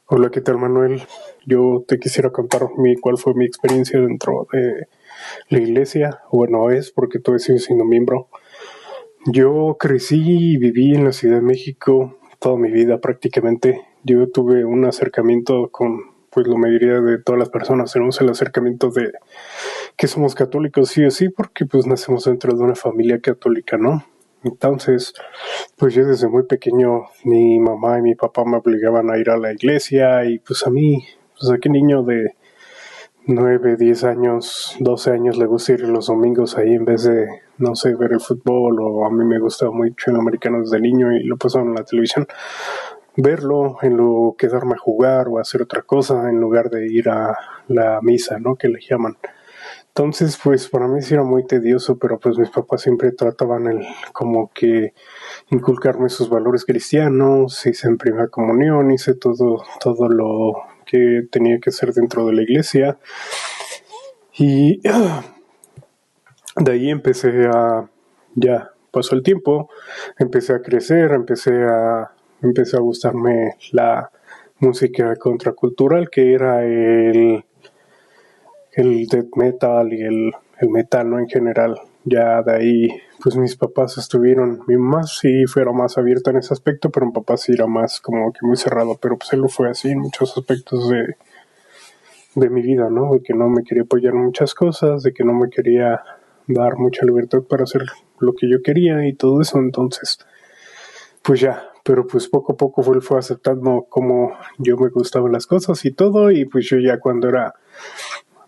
Hola, ¿qué tal, Manuel? Yo te quisiera contar cuál fue mi experiencia dentro de la iglesia. Bueno, es porque todavía sigo siendo miembro. Yo crecí y viví en la Ciudad de México toda mi vida prácticamente. Yo tuve un acercamiento con, pues, la mayoría de todas las personas. Tenemos el acercamiento de que somos católicos sí o sí, porque pues nacemos dentro de una familia católica, ¿no? Entonces, pues yo desde muy pequeño, mi mamá y mi papá me obligaban a ir a la iglesia y pues a mí, pues a qué niño de 9, 10 años, 12 años le gusta ir los domingos ahí en vez de, no sé, ver el fútbol, o a mí me gustaba mucho el americano desde niño y lo pasaban en la televisión, verlo en lo que darme a jugar o hacer otra cosa en lugar de ir a la misa, ¿no? Que le llaman. Entonces, pues para mí sí era muy tedioso, pero pues mis papás siempre trataban como que inculcarme sus valores cristianos, hice en primera comunión, hice todo lo que tenía que hacer dentro de la iglesia y de ahí ya pasó el tiempo, empecé a crecer, empecé a gustarme la música contracultural, que era el death metal y el metal, ¿no? En general. Ya de ahí, pues mis papás mi mamá sí fuera más abierta en ese aspecto, pero mi papá sí era más como que muy cerrado, pero pues él lo fue así en muchos aspectos de mi vida, ¿no? De que no me quería apoyar en muchas cosas, de que no me quería dar mucha libertad para hacer lo que yo quería y todo eso. Entonces, pues ya, pero pues poco a poco él fue aceptando cómo yo me gustaban las cosas y todo, y pues yo ya cuando era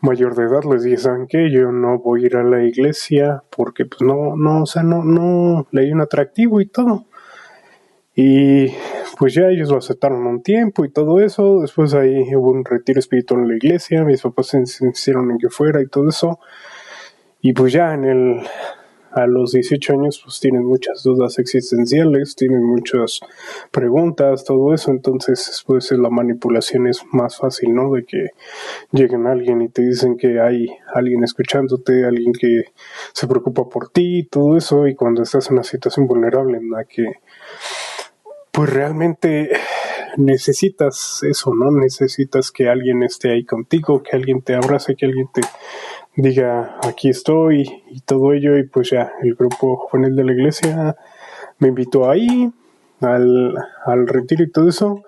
mayor de edad les dije, ¿saben qué? Yo no voy a ir a la iglesia porque pues o sea, no le hay un atractivo y todo. Y pues ya ellos lo aceptaron un tiempo y todo eso. Después ahí hubo un retiro espiritual en la iglesia, mis papás se insistieron en que fuera y todo eso. Y pues ya a los 18 años pues tienen muchas dudas existenciales, tienen muchas preguntas, todo eso. Entonces después la manipulación es más fácil, ¿no? De que lleguen alguien y te dicen que hay alguien escuchándote, alguien que se preocupa por ti, todo eso. Y cuando estás en una situación vulnerable en la que pues realmente necesitas eso, ¿no? Necesitas que alguien esté ahí contigo, que alguien te abrace, que alguien te diga aquí estoy y todo ello. Y pues ya el grupo juvenil de la iglesia me invitó ahí al retiro y todo eso.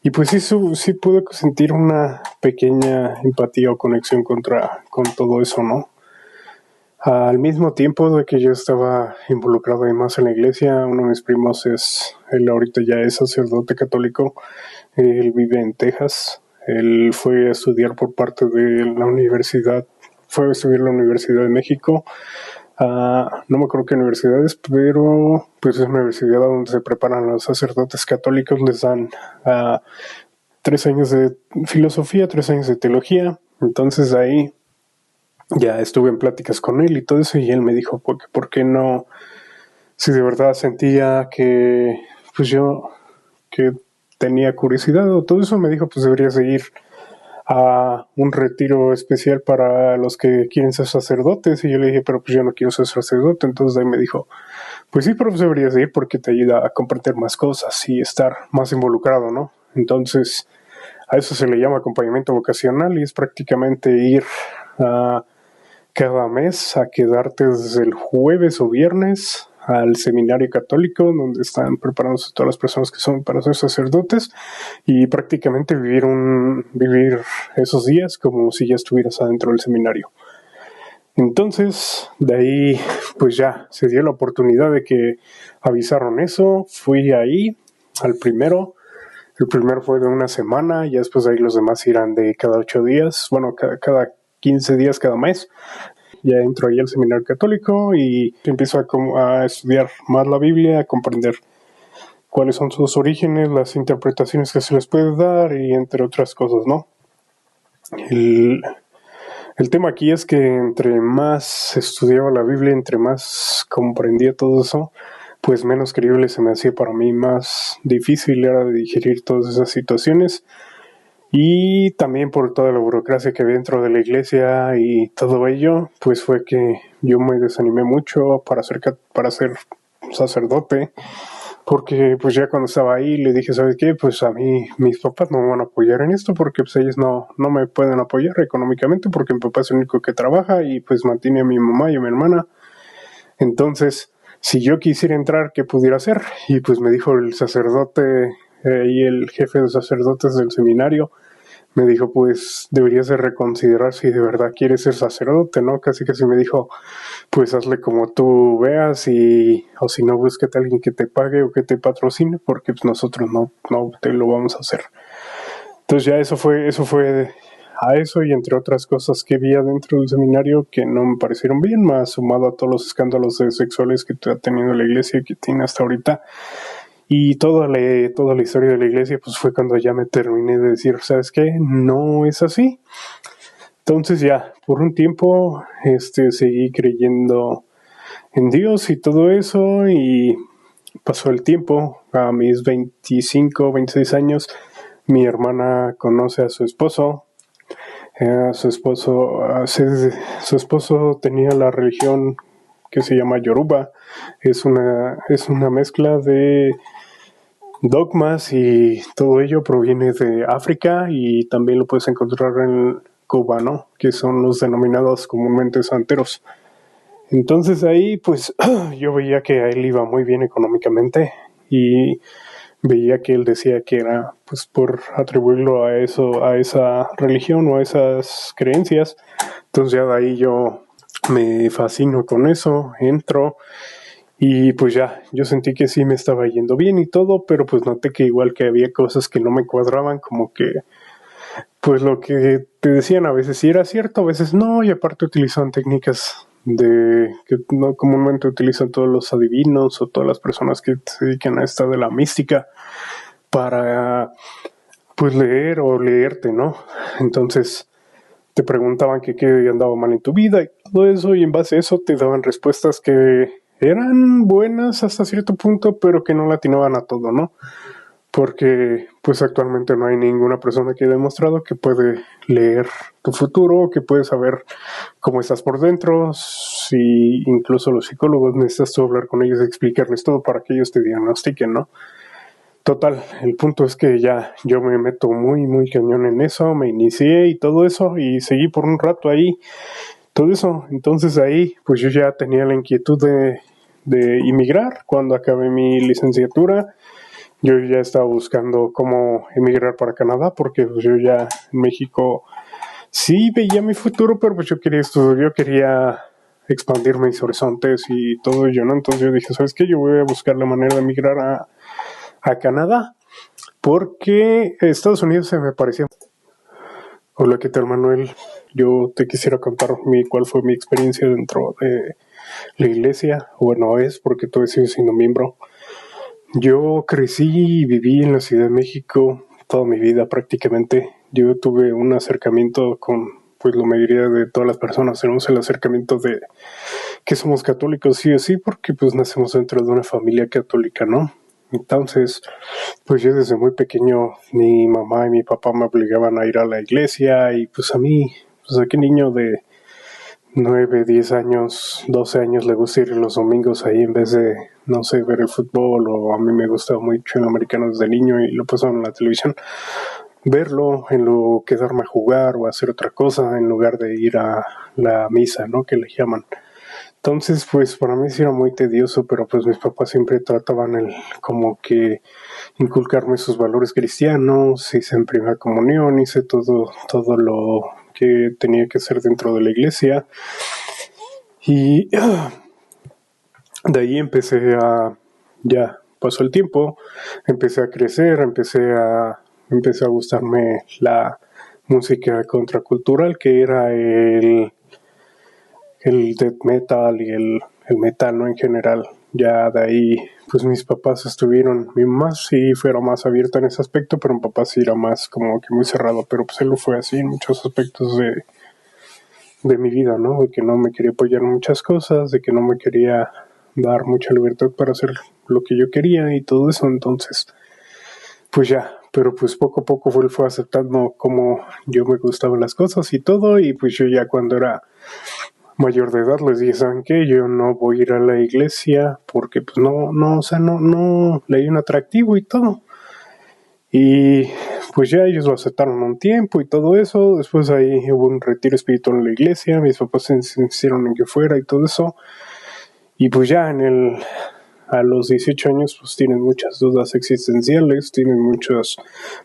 Y pues sí pude sentir una pequeña empatía o conexión con todo eso, ¿no? Al mismo tiempo de que yo estaba involucrado ahí más en la iglesia, uno de mis primos él ahorita ya es sacerdote católico, él vive en Texas, él fue a estudiar por parte de la universidad, fue a estudiar en la Universidad de México, no me acuerdo qué universidades, pero pues es una universidad donde se preparan los sacerdotes católicos, les dan 3 años de filosofía, 3 años de teología. Entonces ahí ya estuve en pláticas con él y todo eso, y él me dijo, ¿por qué no? Si de verdad sentía que, pues que tenía curiosidad o todo eso, me dijo, pues deberías ir a un retiro especial para los que quieren ser sacerdotes. Y yo le dije, pero pues yo no quiero ser sacerdote. Entonces ahí me dijo, pues sí, pero pues deberías ir porque te ayuda a comprender más cosas y estar más involucrado, ¿no? Entonces, a eso se le llama acompañamiento vocacional, y es prácticamente ir cada mes a quedarte desde el jueves o viernes al seminario católico, donde están preparándose todas las personas que son para ser sacerdotes, y prácticamente vivir esos días como si ya estuvieras adentro del seminario. Entonces, de ahí, pues ya se dio la oportunidad de que avisaron eso. Fui ahí al primero. El primero fue de una semana, y después de ahí los demás irán de cada 8 días, bueno, cada 15 días, cada mes. Ya entro ahí al seminario católico y empiezo a estudiar más la Biblia, a comprender cuáles son sus orígenes, las interpretaciones que se les puede dar, y entre otras cosas, ¿no? El tema aquí es que entre más estudiaba la Biblia, entre más comprendía todo eso, pues menos creíble se me hacía para mí, más difícil era de digerir todas esas situaciones. Y también por toda la burocracia que había dentro de la iglesia y todo ello, pues fue que yo me desanimé mucho para ser sacerdote. porque pues ya cuando estaba ahí le dije, ¿sabes qué? Pues a mí mis papás no me van a apoyar en esto porque pues ellos no me pueden apoyar económicamente porque mi papá es el único que trabaja y pues mantiene a mi mamá y a mi hermana. Entonces, si yo quisiera entrar, ¿qué pudiera hacer? Y pues me dijo el sacerdote y el jefe de sacerdotes del seminario, me dijo, pues deberías de reconsiderar si de verdad quieres ser sacerdote, ¿no? Casi me dijo, pues hazle como tú veas o si no, búscate a alguien que te pague o que te patrocine, porque pues nosotros no te lo vamos a hacer. Entonces ya eso fue a eso y entre otras cosas que vi adentro del seminario que no me parecieron bien, más sumado a todos los escándalos sexuales que ha tenido la iglesia y que tiene hasta ahorita. Y toda la historia de la iglesia pues fue cuando ya me terminé de decir, ¿sabes qué? No es así. Entonces ya, por un tiempo seguí creyendo en Dios y todo eso y pasó el tiempo. A mis 25, 26 años, mi hermana conoce a su esposo. Su esposo tenía la religión que se llama Yoruba. Es una mezcla de dogmas y todo ello proviene de África y también lo puedes encontrar en Cuba, ¿no? Que son los denominados comúnmente santeros. Entonces ahí pues yo veía que a él iba muy bien económicamente y veía que él decía que era pues por atribuirlo a eso, a esa religión o a esas creencias. Entonces ya de ahí yo me fascino con eso, entro y pues ya, yo sentí que sí me estaba yendo bien y todo, pero pues noté que igual que había cosas que no me cuadraban, como que pues lo que te decían a veces sí era cierto, a veces no, y aparte utilizaban técnicas que no comúnmente utilizan todos los adivinos o todas las personas que se dedican a esta de la mística para pues leer o leerte, ¿no? Entonces te preguntaban que qué andaba mal en tu vida y todo eso, y en base a eso te daban respuestas que eran buenas hasta cierto punto, pero que no le atinaban a todo, ¿no? Porque pues actualmente no hay ninguna persona que haya demostrado que puede leer tu futuro, que puede saber cómo estás por dentro, si incluso los psicólogos necesitas tú hablar con ellos y explicarles todo para que ellos te diagnostiquen, ¿no? Total, el punto es que ya yo me meto muy cañón en eso, me inicié y todo eso y seguí por un rato ahí, todo eso. Entonces ahí pues yo ya tenía la inquietud de emigrar cuando acabé mi licenciatura. Yo ya estaba buscando cómo emigrar para Canadá porque pues yo ya en México sí veía mi futuro, pero pues yo quería estudiar, yo quería expandir mis horizontes y todo ello, ¿no? Entonces yo dije, ¿sabes qué? Yo voy a buscar la manera de emigrar a Canadá porque Estados Unidos se me parecía. Hola, ¿qué tal, Manuel? Yo te quisiera contar cuál fue mi experiencia dentro de la iglesia. Bueno, es porque todavía sigo siendo miembro. Yo crecí y viví en la Ciudad de México toda mi vida prácticamente. Yo tuve un acercamiento con pues la mayoría de todas las personas. Tenemos el acercamiento de que somos católicos sí o sí porque pues nacemos dentro de una familia católica, ¿no? Entonces, pues yo desde muy pequeño, mi mamá y mi papá me obligaban a ir a la iglesia y pues a mí, pues a qué niño de 9, 10 años, 12 años le gusta ir los domingos ahí en vez de, no sé, ver el fútbol, o a mí me gustaba mucho el americano desde niño y lo pasaban en la televisión, verlo en lo quedarme a jugar o hacer otra cosa en lugar de ir a la misa, ¿no? Que le llaman. Entonces, pues para mí sí era muy tedioso, pero pues mis papás siempre trataban como que inculcarme sus valores cristianos, hice en primera comunión, hice todo lo que tenía que hacer dentro de la iglesia y de ahí ya pasó el tiempo, empecé a crecer, empecé a gustarme la música contracultural que era el death metal y el metal, ¿no? En general. Ya de ahí, pues mis papás mi mamá sí fuera más abierta en ese aspecto, pero mi papá sí era más como que muy cerrado, pero pues él lo fue así en muchos aspectos de mi vida, ¿no? De que no me quería apoyar en muchas cosas, de que no me quería dar mucha libertad para hacer lo que yo quería y todo eso, entonces, pues ya, pero pues poco a poco él fue aceptando cómo yo me gustaban las cosas y todo, y pues yo ya cuando era mayor de edad, les dije, ¿saben qué? Yo no voy a ir a la iglesia porque pues no leí un atractivo y todo. Y pues ya ellos lo aceptaron un tiempo y todo eso. Después ahí hubo un retiro espiritual en la iglesia, mis papás se insistieron en que fuera y todo eso. Y pues ya a los 18 años pues tienen muchas dudas existenciales, tienen muchas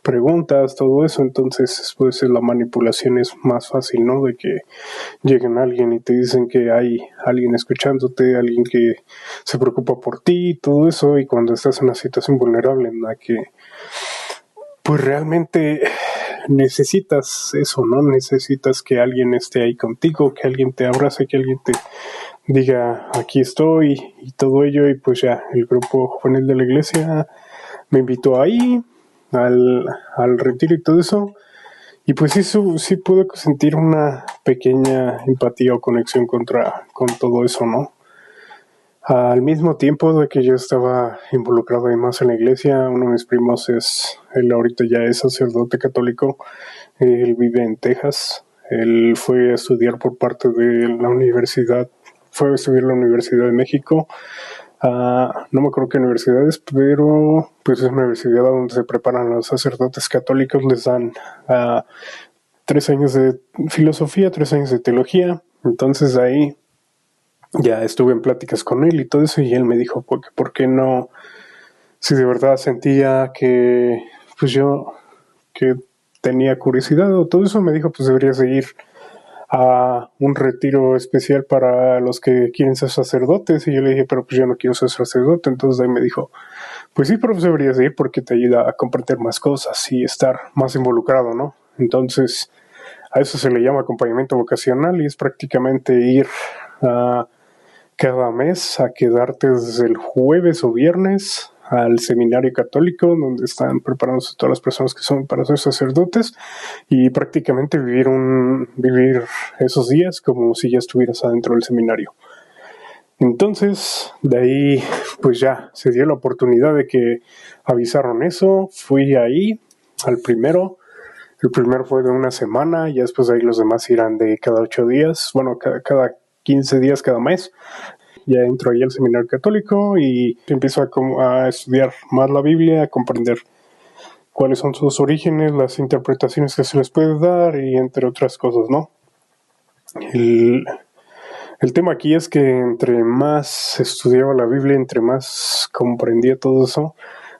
preguntas, todo eso. Entonces después la manipulación es más fácil, ¿no? De que lleguen alguien y te dicen que hay alguien escuchándote, alguien que se preocupa por ti, todo eso. Y cuando estás en una situación vulnerable en la que pues realmente necesitas eso, ¿no? Necesitas que alguien esté ahí contigo, que alguien te abrace, que alguien te diga, aquí estoy y todo ello. Y pues ya el grupo juvenil de la iglesia me invitó ahí al retiro y todo eso. Y pues sí pude sentir una pequeña empatía o conexión con todo eso, ¿no? Al mismo tiempo de que yo estaba involucrado además en la iglesia, uno de mis primos él ahorita ya es sacerdote católico, él vive en Texas, él fue a estudiar por parte de la universidad, fue a estudiar en la Universidad de México, no me acuerdo qué universidades, pero pues es una universidad donde se preparan los sacerdotes católicos, les dan 3 años de filosofía, 3 años de teología. Entonces ahí ya estuve en pláticas con él y todo eso, y él me dijo, ¿por qué no? Si de verdad sentía que, pues yo, que tenía curiosidad o todo eso, me dijo, pues deberías ir a un retiro especial para los que quieren ser sacerdotes. Y yo le dije, pero pues yo no quiero ser sacerdote. Entonces ahí me dijo, pues sí, pero pues deberías ir porque te ayuda a comprender más cosas y estar más involucrado, ¿no? Entonces a eso se le llama acompañamiento vocacional, y es prácticamente ir cada mes a quedarte desde el jueves o viernes al seminario católico, donde están preparándose todas las personas que son para ser sacerdotes, y prácticamente vivir esos días como si ya estuvieras adentro del seminario. Entonces, de ahí, pues ya se dio la oportunidad de que avisaron eso. Fui ahí al primero. El primero fue de una semana, y después de ahí los demás irán de cada 8 días, bueno, cada 15 días, cada mes. Ya entro ahí al seminario católico y empiezo a estudiar más la Biblia, a comprender cuáles son sus orígenes, las interpretaciones que se les puede dar, y entre otras cosas, ¿no? El tema aquí es que entre más estudiaba la Biblia, entre más comprendía todo eso,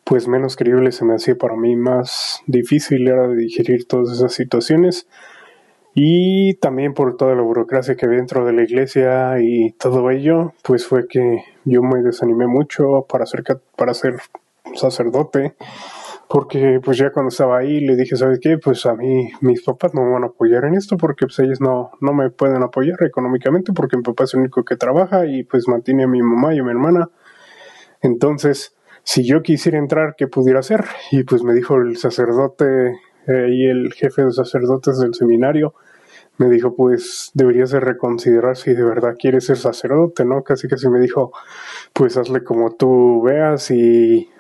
pues menos creíble se me hacía para mí, más difícil era de digerir todas esas situaciones. Y también por toda la burocracia que había dentro de la iglesia y todo ello, pues fue que yo me desanimé mucho para ser sacerdote, porque pues ya cuando estaba ahí le dije, ¿sabes qué? Pues a mí mis papás no me van a apoyar en esto, porque pues ellos no me pueden apoyar económicamente, porque mi papá es el único que trabaja y pues mantiene a mi mamá y a mi hermana. Entonces, si yo quisiera entrar, ¿qué pudiera hacer? Y pues me dijo el sacerdote y el jefe de sacerdotes del seminario, me dijo, pues deberías de reconsiderar si de verdad quieres ser sacerdote, ¿no? Casi me dijo, pues hazle como tú veas,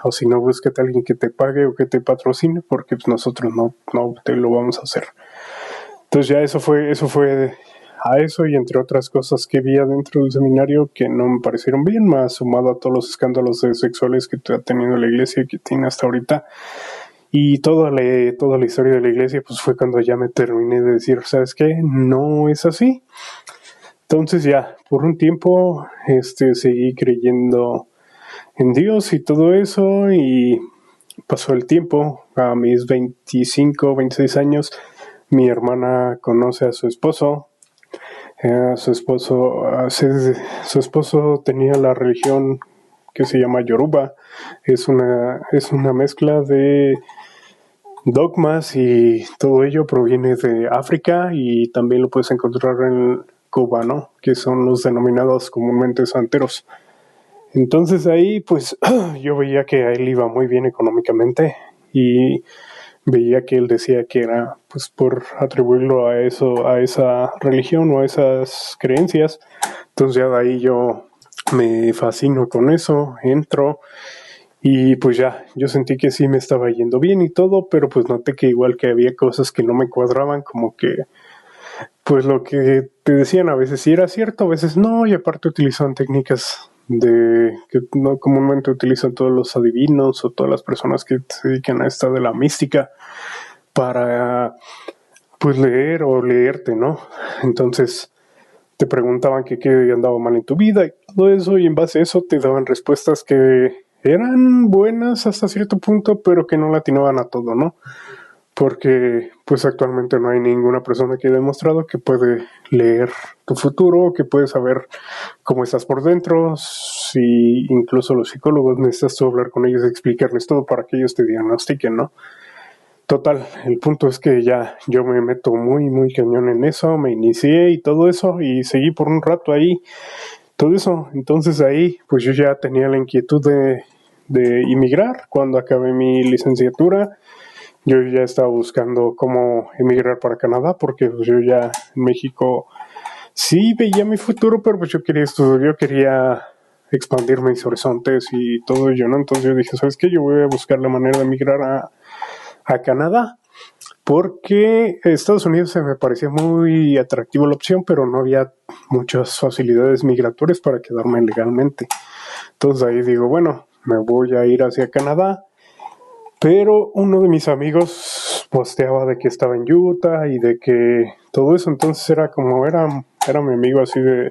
o si no, búsquete a alguien que te pague o que te patrocine, porque pues nosotros no te lo vamos a hacer. Entonces ya eso fue a eso, y entre otras cosas que vi dentro del seminario que no me parecieron bien, más sumado a todos los escándalos sexuales que ha tenido la iglesia y que tiene hasta ahorita. Y toda la historia de la iglesia, pues fue cuando ya me terminé de decir, ¿sabes qué? No es así. Entonces ya, por un tiempo, seguí creyendo en Dios y todo eso, y pasó el tiempo. A mis 25, 26 años, mi hermana conoce a su esposo. Su esposo tenía la religión que se llama Yoruba. Es una mezcla de dogmas, y todo ello proviene de África, y también lo puedes encontrar en Cuba, ¿no? Que son los denominados comúnmente santeros. Entonces ahí pues yo veía que a él iba muy bien económicamente, y veía que él decía que era pues por atribuirlo a eso, a esa religión o a esas creencias. Entonces ya de ahí yo me fascino con eso, entro. Y pues ya, yo sentí que sí me estaba yendo bien y todo, pero pues noté que igual que había cosas que no me cuadraban, como que pues lo que te decían a veces sí era cierto, a veces no, y aparte utilizaban técnicas de que no comúnmente utilizan todos los adivinos o todas las personas que se dedican a esta de la mística para pues leer o leerte, ¿no? Entonces te preguntaban que qué andaba mal en tu vida y todo eso, y en base a eso te daban respuestas que eran buenas hasta cierto punto, pero que no le atinaban a todo, ¿no? Porque pues actualmente no hay ninguna persona que haya demostrado que puede leer tu futuro, que puede saber cómo estás por dentro, si incluso los psicólogos necesitas tú hablar con ellos y explicarles todo para que ellos te diagnostiquen, ¿no? Total, el punto es que ya yo me meto muy cañón en eso, me inicié y todo eso y seguí por un rato ahí, todo eso. Entonces ahí pues yo ya tenía la inquietud de inmigrar cuando acabé mi licenciatura. Yo ya estaba buscando cómo emigrar para Canadá porque pues, yo ya en México sí veía mi futuro, pero pues yo quería estudiar, yo quería expandir mis horizontes y todo ello, ¿no? Entonces yo dije, ¿sabes qué? Yo voy a buscar la manera de emigrar a Canadá porque Estados Unidos se me parecía muy atractivo la opción, pero no había muchas facilidades migratorias para quedarme legalmente. Entonces ahí digo, bueno, me voy a ir hacia Canadá, pero uno de mis amigos posteaba de que estaba en Utah y de que todo eso, entonces era como, era mi amigo así de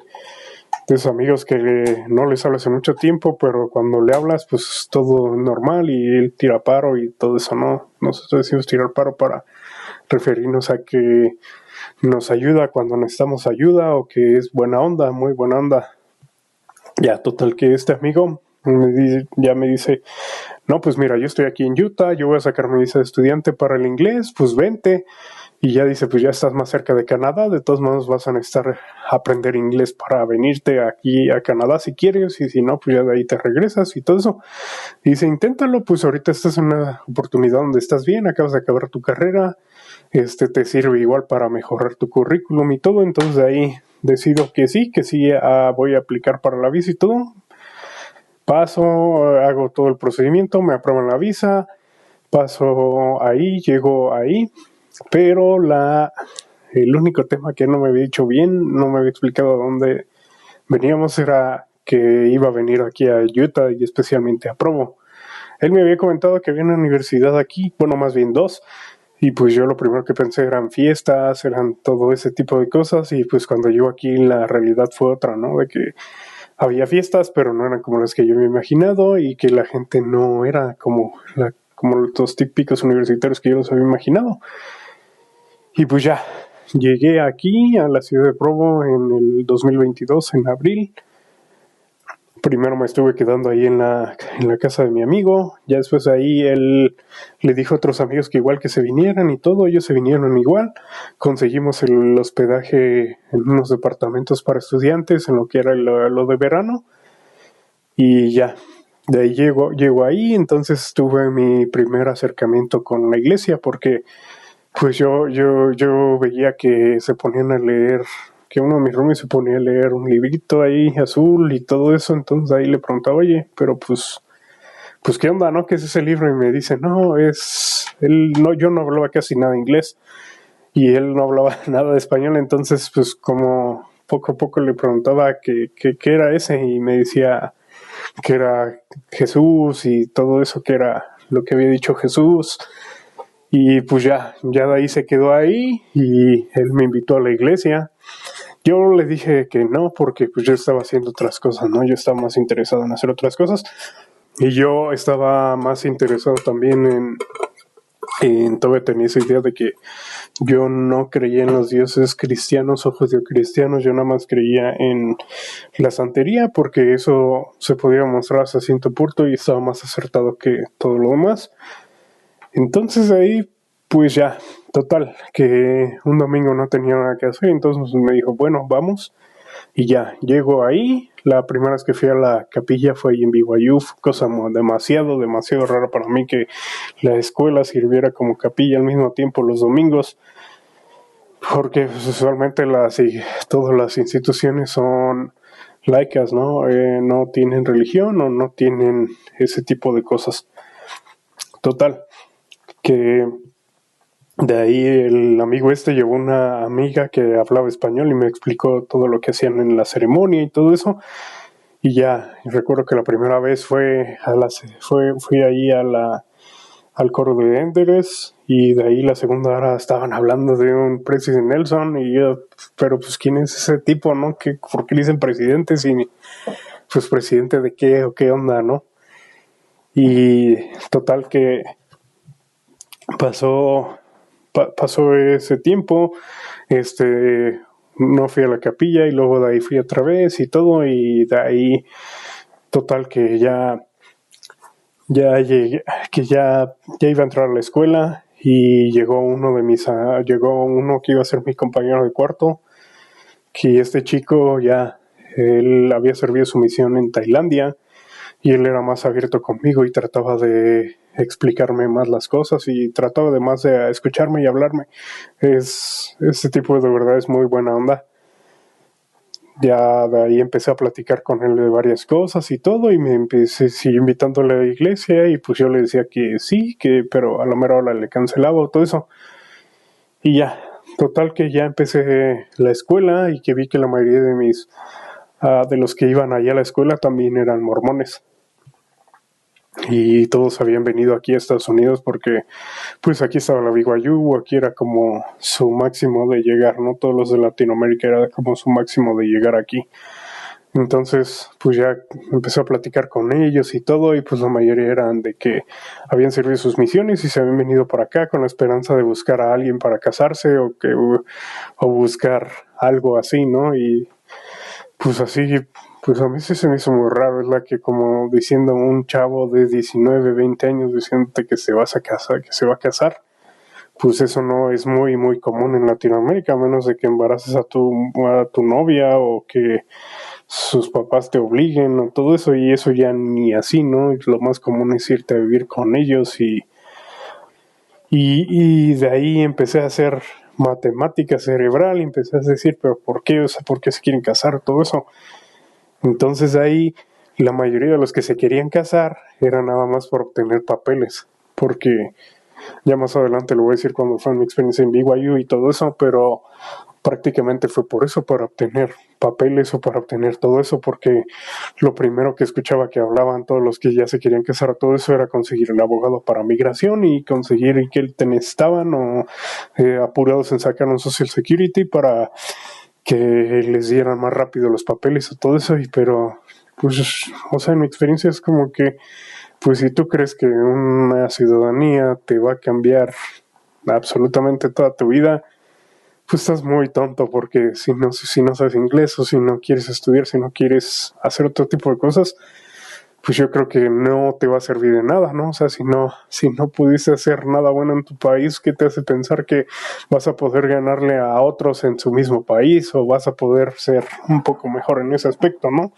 esos amigos que no les hablas hace mucho tiempo, pero cuando le hablas, pues todo normal y él tira paro y todo eso, ¿no? Nosotros decimos tirar paro para referirnos a que nos ayuda cuando necesitamos ayuda o que es buena onda, muy buena onda. Ya, total que este amigo ya me dice, no, pues mira, yo estoy aquí en Utah, yo voy a sacar mi visa de estudiante para el inglés, pues vente. Y ya dice, pues ya estás más cerca de Canadá, de todos modos vas a necesitar aprender inglés para venirte aquí a Canadá si quieres, y si no, pues ya de ahí te regresas y todo eso. Y dice, inténtalo, pues ahorita estás en una oportunidad donde estás bien, acabas de acabar tu carrera, te sirve igual para mejorar tu currículum y todo, entonces de ahí decido que sí, voy a aplicar para la visa y todo. Paso, hago todo el procedimiento, me aprueban la visa, paso ahí, llego ahí, pero el único tema que no me había dicho bien, no me había explicado a dónde veníamos, era que iba a venir aquí a Utah y especialmente a Provo. Él me había comentado que había una universidad aquí, bueno, más bien dos, y pues yo lo primero que pensé eran fiestas, eran todo ese tipo de cosas, y pues cuando llego aquí la realidad fue otra, ¿no? De que había fiestas, pero no eran como las que yo me he imaginado, y que la gente no era como los típicos universitarios que yo los había imaginado. Y pues ya, llegué aquí a la ciudad de Provo en el 2022, en abril. Primero me estuve quedando ahí en la casa de mi amigo. Ya después ahí él le dijo a otros amigos que igual que se vinieran y todo. Ellos se vinieron igual. Conseguimos el hospedaje en unos departamentos para estudiantes, en lo que era lo de verano. Y ya, de ahí llego ahí. Entonces tuve mi primer acercamiento con la iglesia porque pues yo veía que se ponían a leer, que uno de mis roomies se ponía a leer un librito ahí azul y todo eso, entonces ahí le preguntaba, oye, pero pues qué onda, ¿no? ¿Qué es ese libro? Y me dice, no, yo no hablaba casi nada de inglés y él no hablaba nada de español, entonces pues como poco a poco le preguntaba qué era ese y me decía que era Jesús y todo eso, que era lo que había dicho Jesús. Y pues ya de ahí se quedó ahí y él me invitó a la iglesia. Yo le dije que no porque pues yo estaba haciendo otras cosas, ¿no? Yo estaba más interesado en hacer otras cosas y yo estaba más interesado también todavía tenía esa idea de que yo no creía en los dioses cristianos o judeocristianos, yo nada más creía en la santería porque eso se podía mostrar hasta cierto punto y estaba más acertado que todo lo demás. Entonces ahí, pues ya, total, que un domingo no tenía nada que hacer, entonces me dijo, bueno, vamos, y ya, llego ahí, la primera vez que fui a la capilla fue ahí en BYU, cosa demasiado rara para mí que la escuela sirviera como capilla al mismo tiempo los domingos, porque pues, usualmente todas las instituciones son laicas, ¿no? No tienen religión o no tienen ese tipo de cosas. Total, que De ahí el amigo llevó una amiga que hablaba español y me explicó todo lo que hacían en la ceremonia y todo eso. Y ya, recuerdo que la primera vez fui ahí al coro de Enderes, y de ahí la segunda hora estaban hablando de un presidente Nelson, y yo, pero pues ¿quién es ese tipo, no? ¿Por qué le dicen presidente si, pues presidente de qué o qué onda, no? Y total que pasó ese tiempo, no fui a la capilla y luego de ahí fui otra vez y todo, y de ahí total que ya llegué, que ya iba a entrar a la escuela, y llegó uno que iba a ser mi compañero de cuarto, que este chico él había servido su misión en Tailandia, y él era más abierto conmigo y trataba de explicarme más las cosas y trataba de más de escucharme y hablarme. Este tipo de verdad es muy buena onda. Ya de ahí empecé a platicar con él de varias cosas y todo, y me empecé invitándole a la iglesia, y pues yo le decía que sí, pero a la mera hora le cancelaba todo eso. Y ya, total que ya empecé la escuela, y que vi que la mayoría de los que iban allá a la escuela también eran mormones. Y todos habían venido aquí a Estados Unidos porque pues aquí estaba la BYU, aquí era como su máximo de llegar, ¿no? Todos los de Latinoamérica era como su máximo de llegar aquí. Entonces, pues ya empecé a platicar con ellos y todo, y pues la mayoría eran de que habían servido sus misiones y se habían venido para acá con la esperanza de buscar a alguien para casarse, o buscar algo así, ¿no? Y pues así, pues a mí sí se me hizo muy raro, es la que como diciendo un chavo de 19, 20 años diciéndote que se vas a casar, que se va a casar. Pues eso no es muy, muy común en Latinoamérica, a menos de que embaraces a tu novia, o que sus papás te obliguen, o todo eso, y eso ya ni así, ¿no? Lo más común es irte a vivir con ellos, y de ahí empecé a hacer matemática cerebral, y empecé a decir, pero ¿por qué? O sea, ¿por qué se quieren casar? Todo eso. Entonces ahí la mayoría de los que se querían casar era nada más por obtener papeles, porque ya más adelante lo voy a decir cuando fue mi experiencia en BYU y todo eso, pero prácticamente fue por eso, para obtener papeles o para obtener todo eso, porque lo primero que escuchaba que hablaban todos los que ya se querían casar, todo eso era conseguir el abogado para migración y conseguir que te necesitaban, o apurados en sacar un Social Security para que les dieran más rápido los papeles o todo eso. Pero pues, o sea, en mi experiencia es como que, pues si tú crees que una ciudadanía te va a cambiar absolutamente toda tu vida, pues estás muy tonto, porque si no sabes inglés, o si no quieres estudiar, si no quieres hacer otro tipo de cosas, pues yo creo que no te va a servir de nada, ¿no? O sea, si no pudiste hacer nada bueno en tu país, ¿qué te hace pensar que vas a poder ganarle a otros en su mismo país, o vas a poder ser un poco mejor en ese aspecto, ¿no?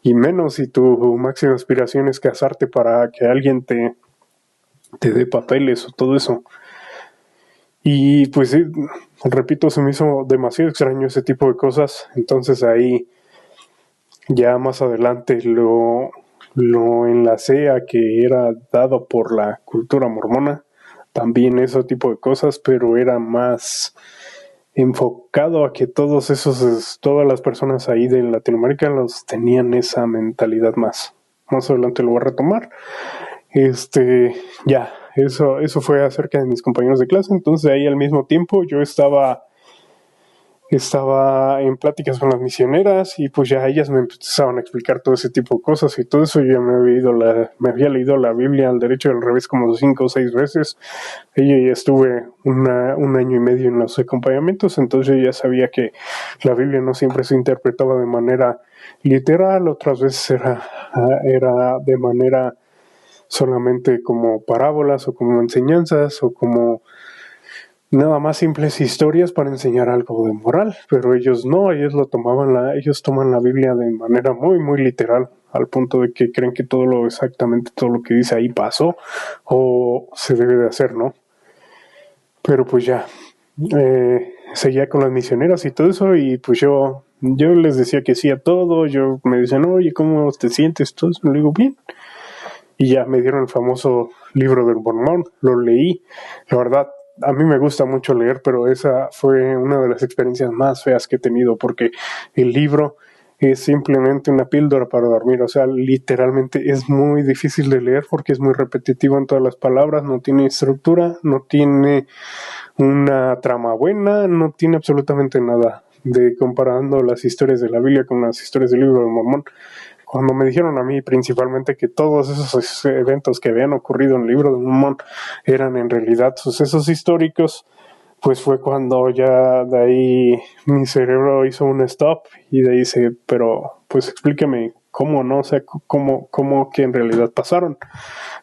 Y menos si tu máxima aspiración es casarte para que alguien te dé papeles o todo eso. Y pues sí, repito, se me hizo demasiado extraño ese tipo de cosas. Entonces ahí ya más adelante lo enlacé a que era dado por la cultura mormona, también ese tipo de cosas, pero era más enfocado a que todas las personas ahí de Latinoamérica los tenían esa mentalidad más. Más adelante lo voy a retomar. Ya, eso fue acerca de mis compañeros de clase. Entonces ahí al mismo tiempo yo estaba en pláticas con las misioneras, y pues ya ellas me empezaban a explicar todo ese tipo de cosas y todo eso. Yo me había leído la Biblia al derecho y al revés como 5 o 6 veces. Ella ya estuve un año y medio en los acompañamientos, entonces yo ya sabía que la Biblia no siempre se interpretaba de manera literal, otras veces era de manera solamente como parábolas, o como enseñanzas, o como nada más simples historias para enseñar algo de moral. Pero ellos no, ellos toman la Biblia de manera muy, muy literal, al punto de que creen que exactamente todo lo que dice ahí pasó o se debe de hacer, ¿no? Pero pues ya, seguía con las misioneras y todo eso, y pues yo les decía que sí a todo. Yo me decían, oye, ¿cómo te sientes? Todo eso, le digo, bien. Y ya me dieron el famoso libro del Mormón, lo leí. La verdad, a mí me gusta mucho leer, pero esa fue una de las experiencias más feas que he tenido, porque el libro es simplemente una píldora para dormir, o sea, literalmente es muy difícil de leer porque es muy repetitivo en todas las palabras, no tiene estructura, no tiene una trama buena, no tiene absolutamente nada. De comparando las historias de la Biblia con las historias del libro de Mormón, cuando me dijeron a mí principalmente que todos esos eventos que habían ocurrido en el libro de Mormón eran en realidad sucesos históricos, pues fue cuando ya de ahí mi cerebro hizo un stop y de ahí dice, pero pues explíqueme cómo, ¿no? O sea, cómo que en realidad pasaron.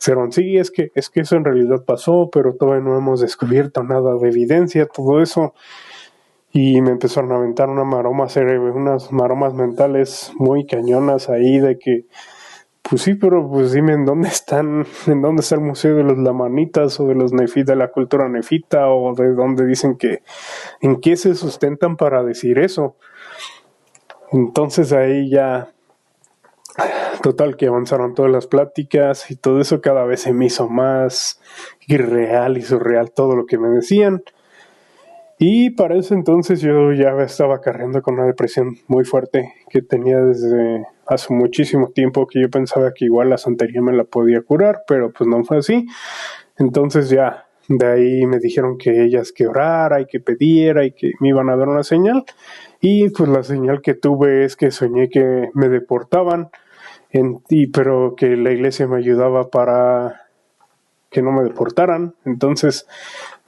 Dijeron, sí, es que eso en realidad pasó, pero todavía no hemos descubierto nada de evidencia, todo eso. Y me empezaron a aventar unas maromas mentales muy cañonas ahí de que, pues sí, pero pues dime en dónde está el Museo de los Lamanitas o de los Nefita, de la cultura nefita, o de dónde dicen que, en qué se sustentan para decir eso. Entonces ahí ya, total que avanzaron todas las pláticas y todo eso cada vez se me hizo más irreal y surreal todo lo que me decían. Y para ese entonces yo ya estaba cargando con una depresión muy fuerte que tenía desde hace muchísimo tiempo, que yo pensaba que igual la santería me la podía curar, pero pues no fue así. Entonces ya de ahí me dijeron que ellas que orara y que pidiera y que me iban a dar una señal. Y pues la señal que tuve es que soñé que me deportaban, pero que la iglesia me ayudaba para que no me deportaran. Entonces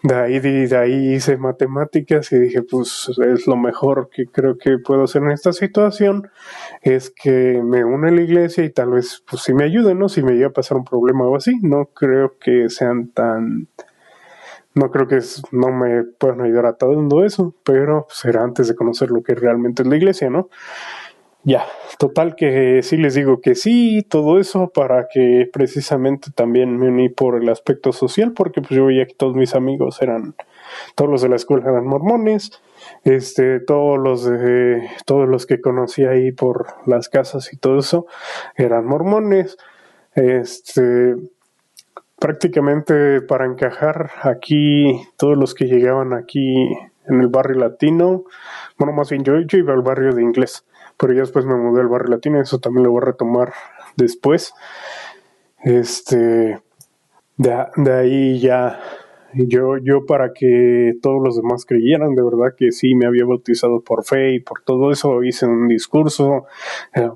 de ahí hice matemáticas y dije, pues es lo mejor que creo que puedo hacer en esta situación, es que me une a la iglesia y tal vez pues si me ayuden, ¿no? Si me llega a pasar un problema o así, no creo que no me puedan ayudar a todo eso, pero será antes de conocer lo que realmente es la iglesia, ¿no? Ya, total que sí les digo que sí, todo eso para que precisamente también me uní por el aspecto social, porque pues yo veía que todos mis amigos todos los de la escuela eran mormones, todos los que conocí ahí por las casas y todo eso eran mormones, prácticamente para encajar aquí, todos los que llegaban aquí en el barrio latino, bueno, más bien yo iba al barrio de inglés, pero ya después me mudé al barrio latino, eso también lo voy a retomar después. De ahí ya, yo para que todos los demás creyeran, de verdad que sí, me había bautizado por fe y por todo eso, hice un discurso,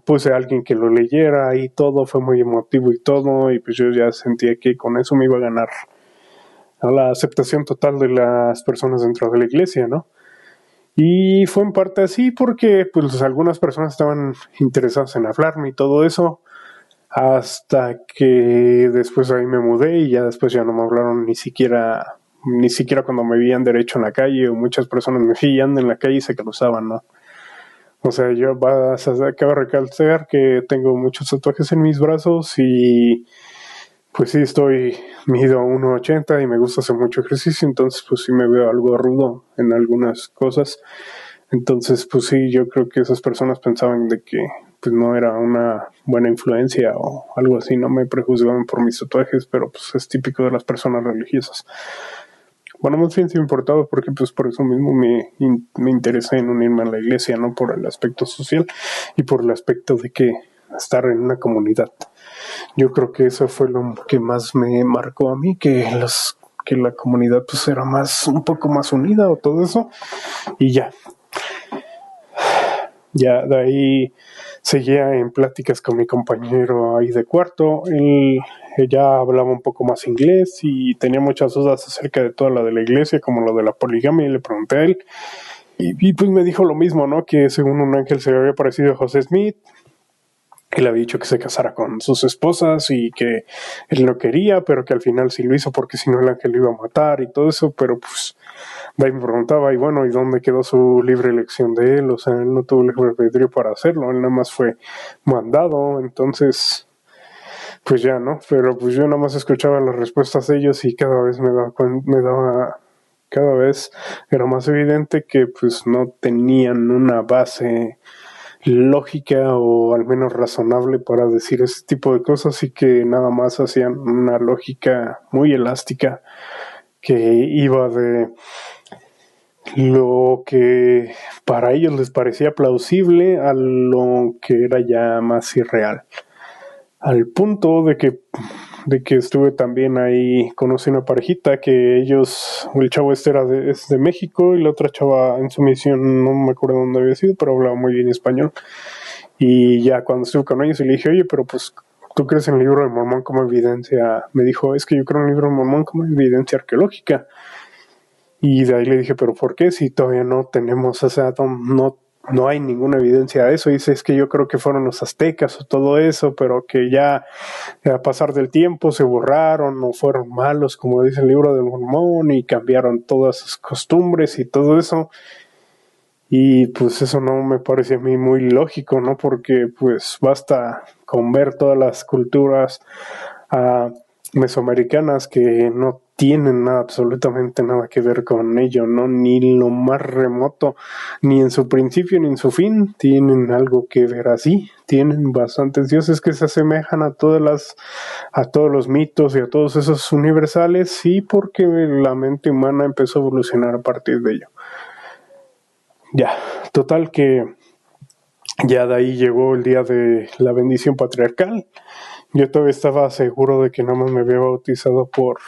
puse a alguien que lo leyera y todo, fue muy emotivo y todo, y pues yo ya sentía que con eso me iba a ganar a la aceptación total de las personas dentro de la iglesia, ¿no? Y fue en parte así porque pues algunas personas estaban interesadas en hablarme y todo eso, hasta que después ahí me mudé y ya después ya no me hablaron ni siquiera cuando me veían derecho en la calle, o muchas personas me veían en la calle y se cruzaban, ¿no? O sea, acabo de recalcar que tengo muchos tatuajes en mis brazos y pues sí mido 1.80 y me gusta hacer mucho ejercicio, entonces pues sí me veo algo rudo en algunas cosas. Entonces, pues sí, yo creo que esas personas pensaban de que pues no era una buena influencia o algo así, no me prejuzgaban por mis tatuajes, pero pues es típico de las personas religiosas. Bueno, más bien sí me importaba porque pues por eso mismo me interesé en unirme a la iglesia, no por el aspecto social y por el aspecto de que estar en una comunidad. Yo creo que eso fue lo que más me marcó a mí, que la comunidad pues era un poco más unida o todo eso, y ya de ahí seguía en pláticas con mi compañero ahí de cuarto. Ella hablaba un poco más inglés y tenía muchas dudas acerca de toda la de la iglesia, como lo de la poligamia, y le pregunté a él. Y pues me dijo lo mismo, ¿no? Que según un ángel se le había parecido a José Smith, que le había dicho que se casara con sus esposas y que él no quería, pero que al final sí lo hizo porque si no el ángel lo iba a matar y todo eso, pero pues de ahí me preguntaba, y bueno, ¿y dónde quedó su libre elección de él? O sea, él no tuvo libre albedrío para hacerlo, él nada más fue mandado, entonces pues ya, ¿no? Pero pues yo nada más escuchaba las respuestas de ellos y cada vez cada vez era más evidente que pues no tenían una base lógica o al menos razonable para decir ese tipo de cosas, y que nada más hacían una lógica muy elástica que iba de lo que para ellos les parecía plausible a lo que era ya más irreal. Al punto de que estuve también ahí, conocí una parejita que ellos, el chavo este es de México y la otra chava en su misión, no me acuerdo dónde había sido, pero hablaba muy bien español. Y ya cuando estuve con ellos y le dije, oye, pero pues, ¿tú crees en el libro de Mormón como evidencia? Me dijo, es que yo creo en el libro de Mormón como evidencia arqueológica. Y de ahí le dije, pero ¿por qué? Si todavía no tenemos, o sea, no hay ninguna evidencia de eso. Dice, es que yo creo que fueron los aztecas o todo eso, pero que ya a pasar del tiempo se borraron o fueron malos, como dice el libro del Mormón, y cambiaron todas sus costumbres y todo eso. Y pues eso no me parece a mí muy lógico, ¿no? Porque pues basta con ver todas las culturas mesoamericanas que no tienen nada, absolutamente nada que ver con ello, ¿no? Ni lo más remoto, ni en su principio ni en su fin tienen algo que ver así. Tienen bastantes dioses que se asemejan a todos los mitos y a todos esos universales, sí, porque la mente humana empezó a evolucionar a partir de ello. Ya, total que ya de ahí llegó el día de la bendición patriarcal. Yo todavía estaba seguro de que nada más me había bautizado por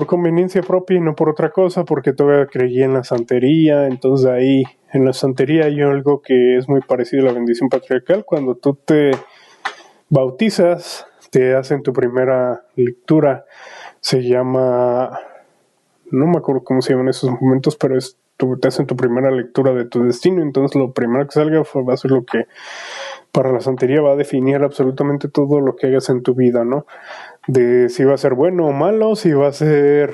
conveniencia propia y no por otra cosa, porque todavía creía en la santería. Entonces ahí en la santería hay algo que es muy parecido a la bendición patriarcal. Cuando tú te bautizas, te hacen tu primera lectura. Se llama, no me acuerdo cómo se llama en esos momentos, pero te hacen tu primera lectura de tu destino. Entonces lo primero que salga va a ser lo que para la santería va a definir absolutamente todo lo que hagas en tu vida, ¿no? De si va a ser bueno o malo, si va a ser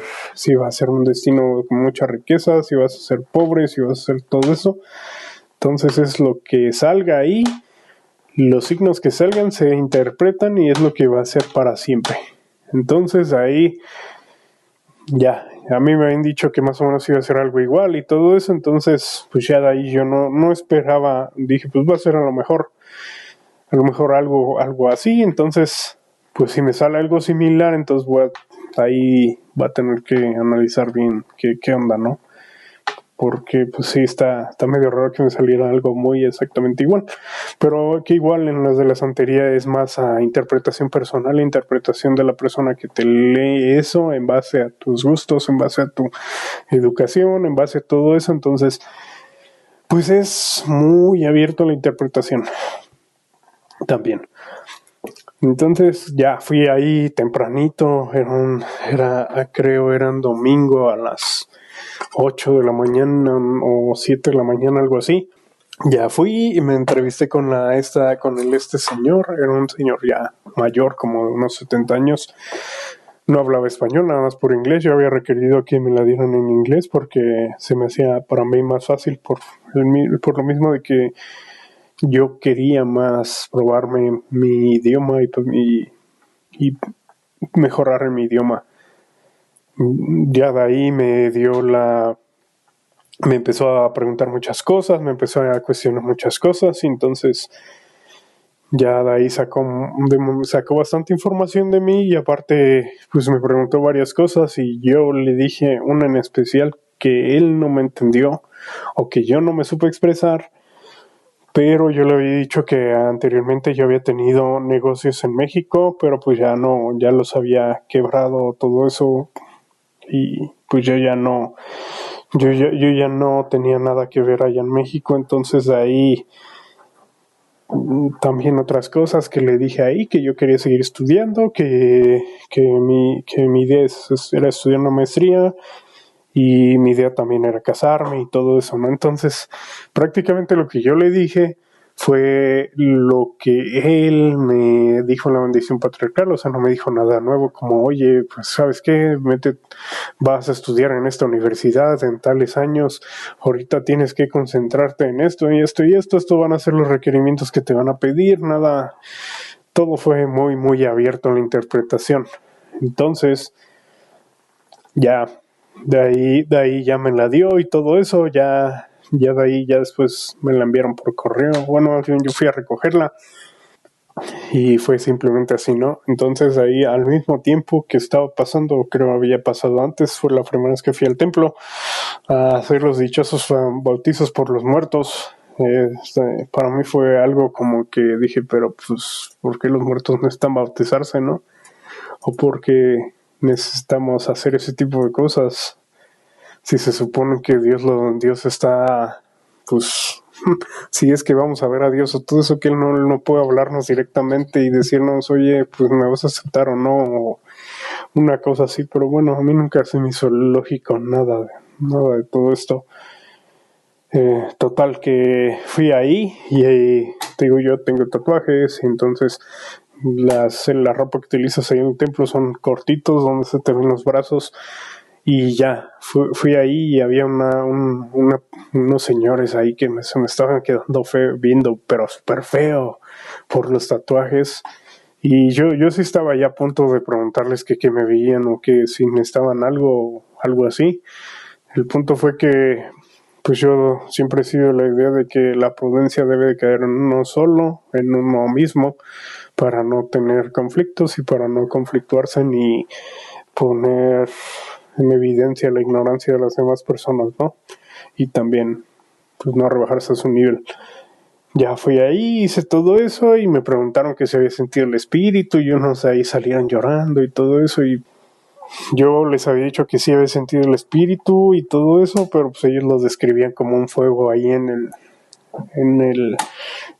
un destino con mucha riqueza, si vas a ser pobre, si vas a ser todo eso. Entonces es lo que salga ahí, los signos que salgan se interpretan y es lo que va a ser para siempre. Entonces ahí ya, a mí me habían dicho que más o menos iba a ser algo igual y todo eso, entonces pues ya de ahí yo no esperaba, dije pues va a ser a lo mejor algo así. Entonces pues si me sale algo similar, entonces ahí va a tener que analizar bien qué onda, ¿no? Porque pues sí, está medio raro que me saliera algo muy exactamente igual, pero que igual en las de la santería es más a interpretación personal, interpretación de la persona que te lee eso en base a tus gustos, en base a tu educación, en base a todo eso. Entonces pues es muy abierto a la interpretación también. Entonces ya fui ahí tempranito, creo era un domingo a las 8 de la mañana o 7 de la mañana, algo así. Ya fui y me entrevisté con este señor. Era un señor ya mayor, como de unos 70 años. No hablaba español, nada más por inglés. Yo había requerido que me la dieran en inglés porque se me hacía para mí más fácil por lo mismo de que yo quería más probarme mi idioma y mejorar en mi idioma. Ya de ahí me empezó a preguntar muchas cosas, me empezó a cuestionar muchas cosas, y entonces ya de ahí sacó bastante información de mí, y aparte pues me preguntó varias cosas y yo le dije una en especial que él no me entendió o que yo no me supe expresar, pero yo le había dicho que anteriormente yo había tenido negocios en México, pero pues ya los había quebrado todo eso, y pues yo ya no tenía nada que ver allá en México. Entonces ahí también otras cosas que le dije ahí, que yo quería seguir estudiando, que mi idea era estudiar una maestría, y mi idea también era casarme y todo eso, ¿no? Entonces prácticamente lo que yo le dije fue lo que él me dijo en la bendición patriarcal. O sea, no me dijo nada nuevo como, oye, pues ¿sabes qué? Vas a estudiar en esta universidad en tales años, ahorita tienes que concentrarte en esto y esto y esto van a ser los requerimientos que te van a pedir. Nada, todo fue muy, muy abierto en la interpretación. Entonces, ya, de ahí ya me la dio y todo eso, ya de ahí ya después me la enviaron por correo. Bueno, yo fui a recogerla y fue simplemente así, ¿no? Entonces ahí al mismo tiempo que estaba pasando, creo había pasado antes, fue la primera vez que fui al templo a hacer los dichosos bautizos por los muertos. Para mí fue algo como que dije, pero pues, ¿por qué los muertos necesitan bautizarse, no? ¿O por qué necesitamos hacer ese tipo de cosas? Si se supone que Dios está, pues, si es que vamos a ver a Dios o todo eso, que Él no puede hablarnos directamente y decirnos, oye, pues me vas a aceptar o no, o una cosa así, pero bueno, a mí nunca se me hizo lógico nada de todo esto. Total que fui ahí y te digo, yo tengo tatuajes, entonces la ropa que utilizas ahí en el templo son cortitos, donde se te ven los brazos, y ya, fui ahí y había unos señores ahí que se me estaban quedando viendo, pero súper feo por los tatuajes. Y yo sí estaba ya a punto de preguntarles que qué me veían o que si necesitaban algo así. El punto fue que pues yo siempre he sido la idea de que la prudencia debe de caer en uno solo, en uno mismo, para no tener conflictos y para no conflictuarse ni poner en evidencia la ignorancia de las demás personas, ¿no? Y también, pues no rebajarse a su nivel. Ya fui ahí, hice todo eso y me preguntaron que se había sentido el espíritu y unos ahí salían llorando y todo eso, y yo les había dicho que sí había sentido el espíritu y todo eso, pero pues ellos lo describían como un fuego ahí en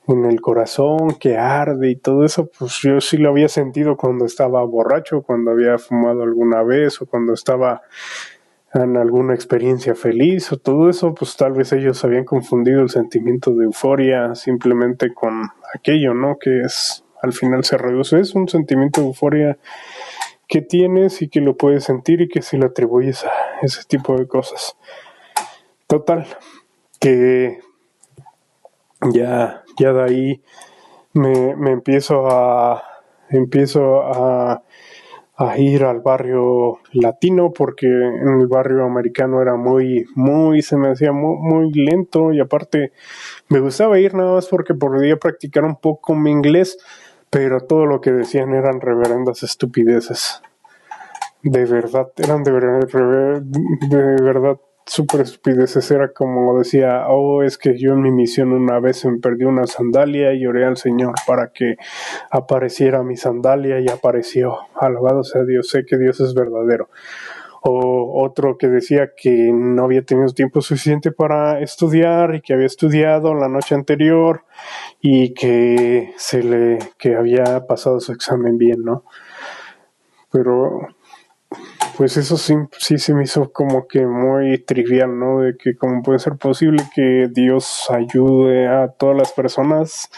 el corazón que arde y todo eso. Pues yo sí lo había sentido cuando estaba borracho, cuando había fumado alguna vez o cuando estaba en alguna experiencia feliz o todo eso. Pues tal vez ellos habían confundido el sentimiento de euforia simplemente con aquello, ¿no? Que es, al final se reduce, es un sentimiento de euforia que tienes y que lo puedes sentir y que si lo atribuyes a ese tipo de cosas. Total, que ya de ahí me empiezo a ir al barrio latino, porque en el barrio americano era se me hacía muy lento, y aparte me gustaba ir nada más porque podía practicar un poco mi inglés, pero todo lo que decían eran reverendas estupideces. De verdad, eran de verdad súper estupideces. Era como decía, es que yo en mi misión una vez me perdí una sandalia y oré al Señor para que apareciera mi sandalia y apareció. Alabado sea Dios, sé que Dios es verdadero. O otro que decía que no había tenido tiempo suficiente para estudiar y que había estudiado la noche anterior y que había pasado su examen bien, ¿no? Pero pues eso sí se me hizo como que muy trivial, ¿no? De que cómo puede ser posible que Dios ayude a todas las personas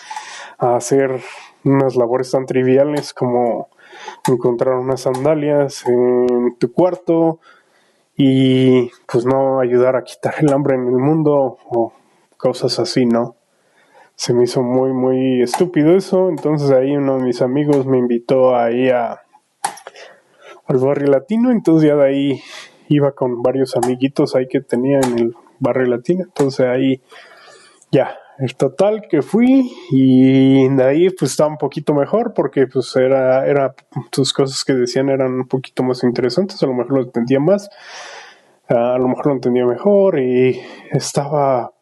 a hacer unas labores tan triviales como encontrar unas sandalias en tu cuarto y pues no ayudar a quitar el hambre en el mundo o cosas así, ¿no? Se me hizo muy estúpido eso. Entonces ahí uno de mis amigos me invitó ahí al barrio latino, entonces ya de ahí iba con varios amiguitos ahí que tenía en el barrio latino. Entonces ahí ya, el total que fui, y de ahí pues estaba un poquito mejor porque pues era sus cosas que decían eran un poquito más interesantes, a lo mejor lo entendía más, a lo mejor lo entendía mejor y estaba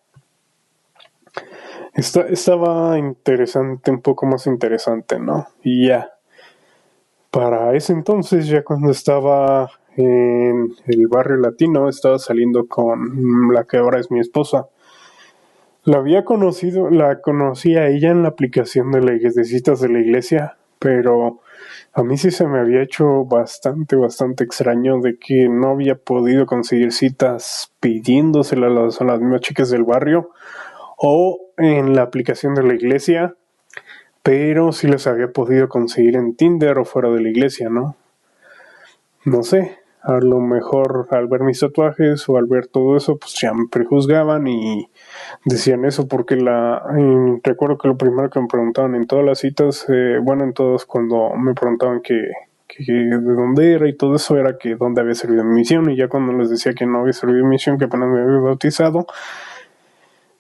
interesante, un poco más interesante, ¿no? Y ya, para ese entonces, ya cuando estaba en el barrio latino, estaba saliendo con la que ahora es mi esposa. La conocí a ella en la aplicación de citas de la iglesia, pero a mí sí se me había hecho bastante extraño de que no había podido conseguir citas pidiéndoselas a las mismas chicas del barrio o en la aplicación de la iglesia, pero sí les había podido conseguir en Tinder o fuera de la iglesia, ¿no? No sé, a lo mejor al ver mis tatuajes o al ver todo eso, pues ya me prejuzgaban y decían eso, porque recuerdo que lo primero que me preguntaban en todas las citas, en todos, cuando me preguntaban que de dónde era y todo eso, era que dónde había servido mi misión, y ya cuando les decía que no había servido mi misión, que apenas me había bautizado,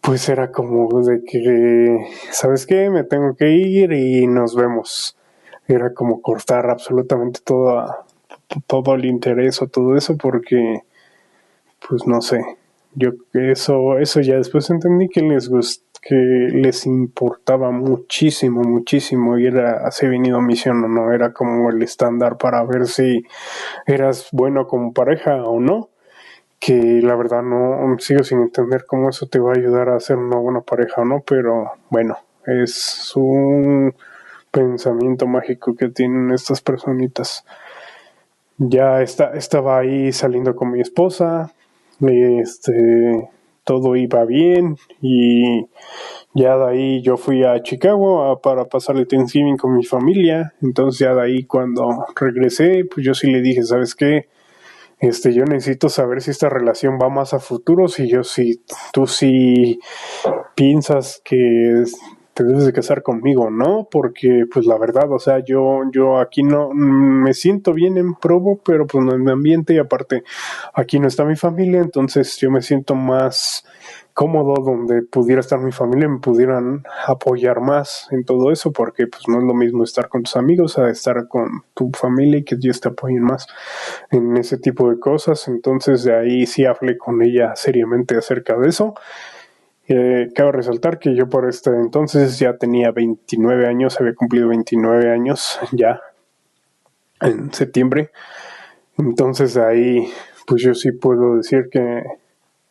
pues era como de que, ¿sabes qué? Me tengo que ir y nos vemos. Era como cortar absolutamente todo el interés o todo eso porque, pues no sé, yo eso ya después entendí que que les importaba muchísimo, muchísimo y se venido misión o no, era como el estándar para ver si eras bueno como pareja o no, que la verdad no sigo sin entender cómo eso te va a ayudar a ser una buena pareja o no, pero bueno, es un pensamiento mágico que tienen estas personitas. Ya estaba ahí saliendo con mi esposa, todo iba bien y ya de ahí yo fui a Chicago para pasar el Thanksgiving con mi familia. Entonces ya de ahí cuando regresé, pues yo sí le dije, ¿sabes qué? Yo necesito saber si esta relación va más a futuro, si tú sí piensas que te debes de casar conmigo, ¿no? Porque pues la verdad, o sea, yo aquí no me siento bien en Provo, pero pues no en mi ambiente y aparte aquí no está mi familia, entonces yo me siento más cómodo donde pudiera estar mi familia y me pudieran apoyar más en todo eso, porque pues no es lo mismo estar con tus amigos a estar con tu familia y que ellos te apoyen más en ese tipo de cosas. Entonces de ahí sí hablé con ella seriamente acerca de eso. Cabe resaltar que yo por este entonces ya tenía 29 años, había cumplido 29 años ya en septiembre. Entonces de ahí pues yo sí puedo decir que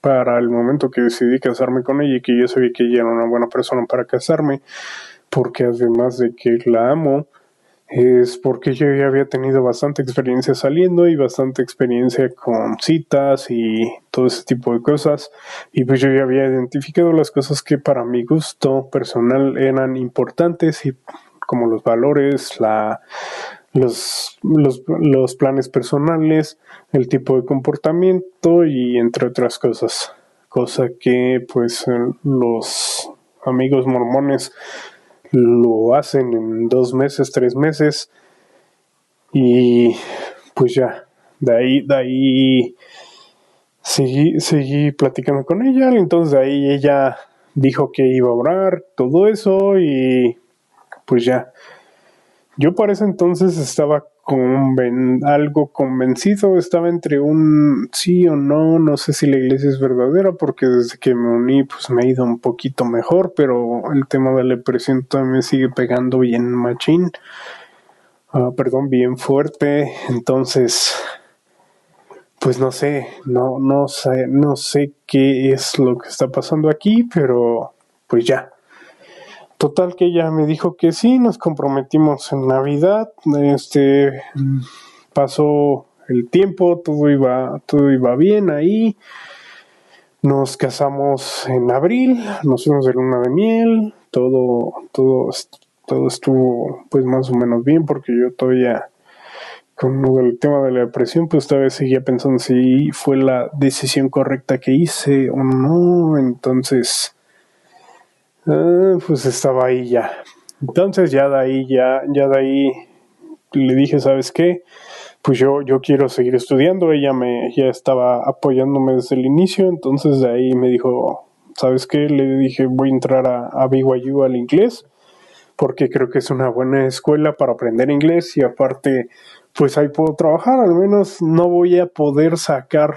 para el momento que decidí casarme con ella y que yo sabía que ella era una buena persona para casarme, porque además de que la amo, es porque yo ya había tenido bastante experiencia saliendo y bastante experiencia con citas y todo ese tipo de cosas, y pues yo ya había identificado las cosas que para mi gusto personal eran importantes, y como los valores, los planes personales, el tipo de comportamiento y entre otras cosas, cosa que pues los amigos mormones lo hacen en 2 meses, 3 meses, y pues ya, de ahí seguí platicando con ella. Entonces de ahí ella dijo que iba a orar, todo eso, y pues ya, yo para ese entonces estaba algo convencido, estaba entre un sí o no, no sé si la iglesia es verdadera, porque desde que me uní pues me ha ido un poquito mejor, pero el tema de la depresión todavía me sigue pegando bien machín, bien fuerte. Entonces pues no sé qué es lo que está pasando aquí, pero pues ya. Total que ella me dijo que sí, nos comprometimos en Navidad, pasó el tiempo, todo iba bien ahí, nos casamos en abril, nos fuimos de luna de miel, todo estuvo pues más o menos bien, porque yo todavía con el tema de la depresión pues todavía seguía pensando si fue la decisión correcta que hice o no. Entonces pues estaba ahí ya. Entonces ya de ahí le dije, ¿sabes qué? Pues yo quiero seguir estudiando. Ya estaba apoyándome desde el inicio. Entonces de ahí me dijo, ¿sabes qué? Le dije, voy a entrar a BYU al inglés, porque creo que es una buena escuela para aprender inglés, y aparte pues ahí puedo trabajar. Al menos no voy a poder sacar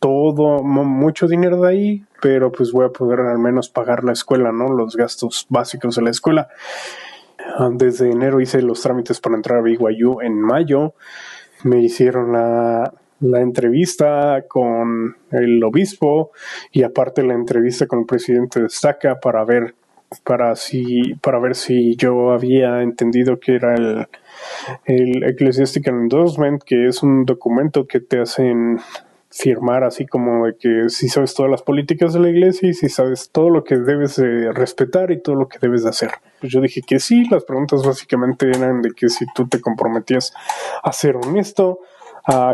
mucho dinero de ahí, pero pues voy a poder al menos pagar la escuela, ¿no? Los gastos básicos de la escuela. Desde enero hice los trámites para entrar a BYU en mayo. Me hicieron la entrevista con el obispo y aparte la entrevista con el presidente de STACA para ver si yo había entendido que era el Ecclesiastical Endorsement, que es un documento que te hacen firmar, así como de que si sabes todas las políticas de la iglesia y si sabes todo lo que debes de respetar y todo lo que debes de hacer. Pues yo dije que sí. Las preguntas básicamente eran de que si tú te comprometías a ser honesto,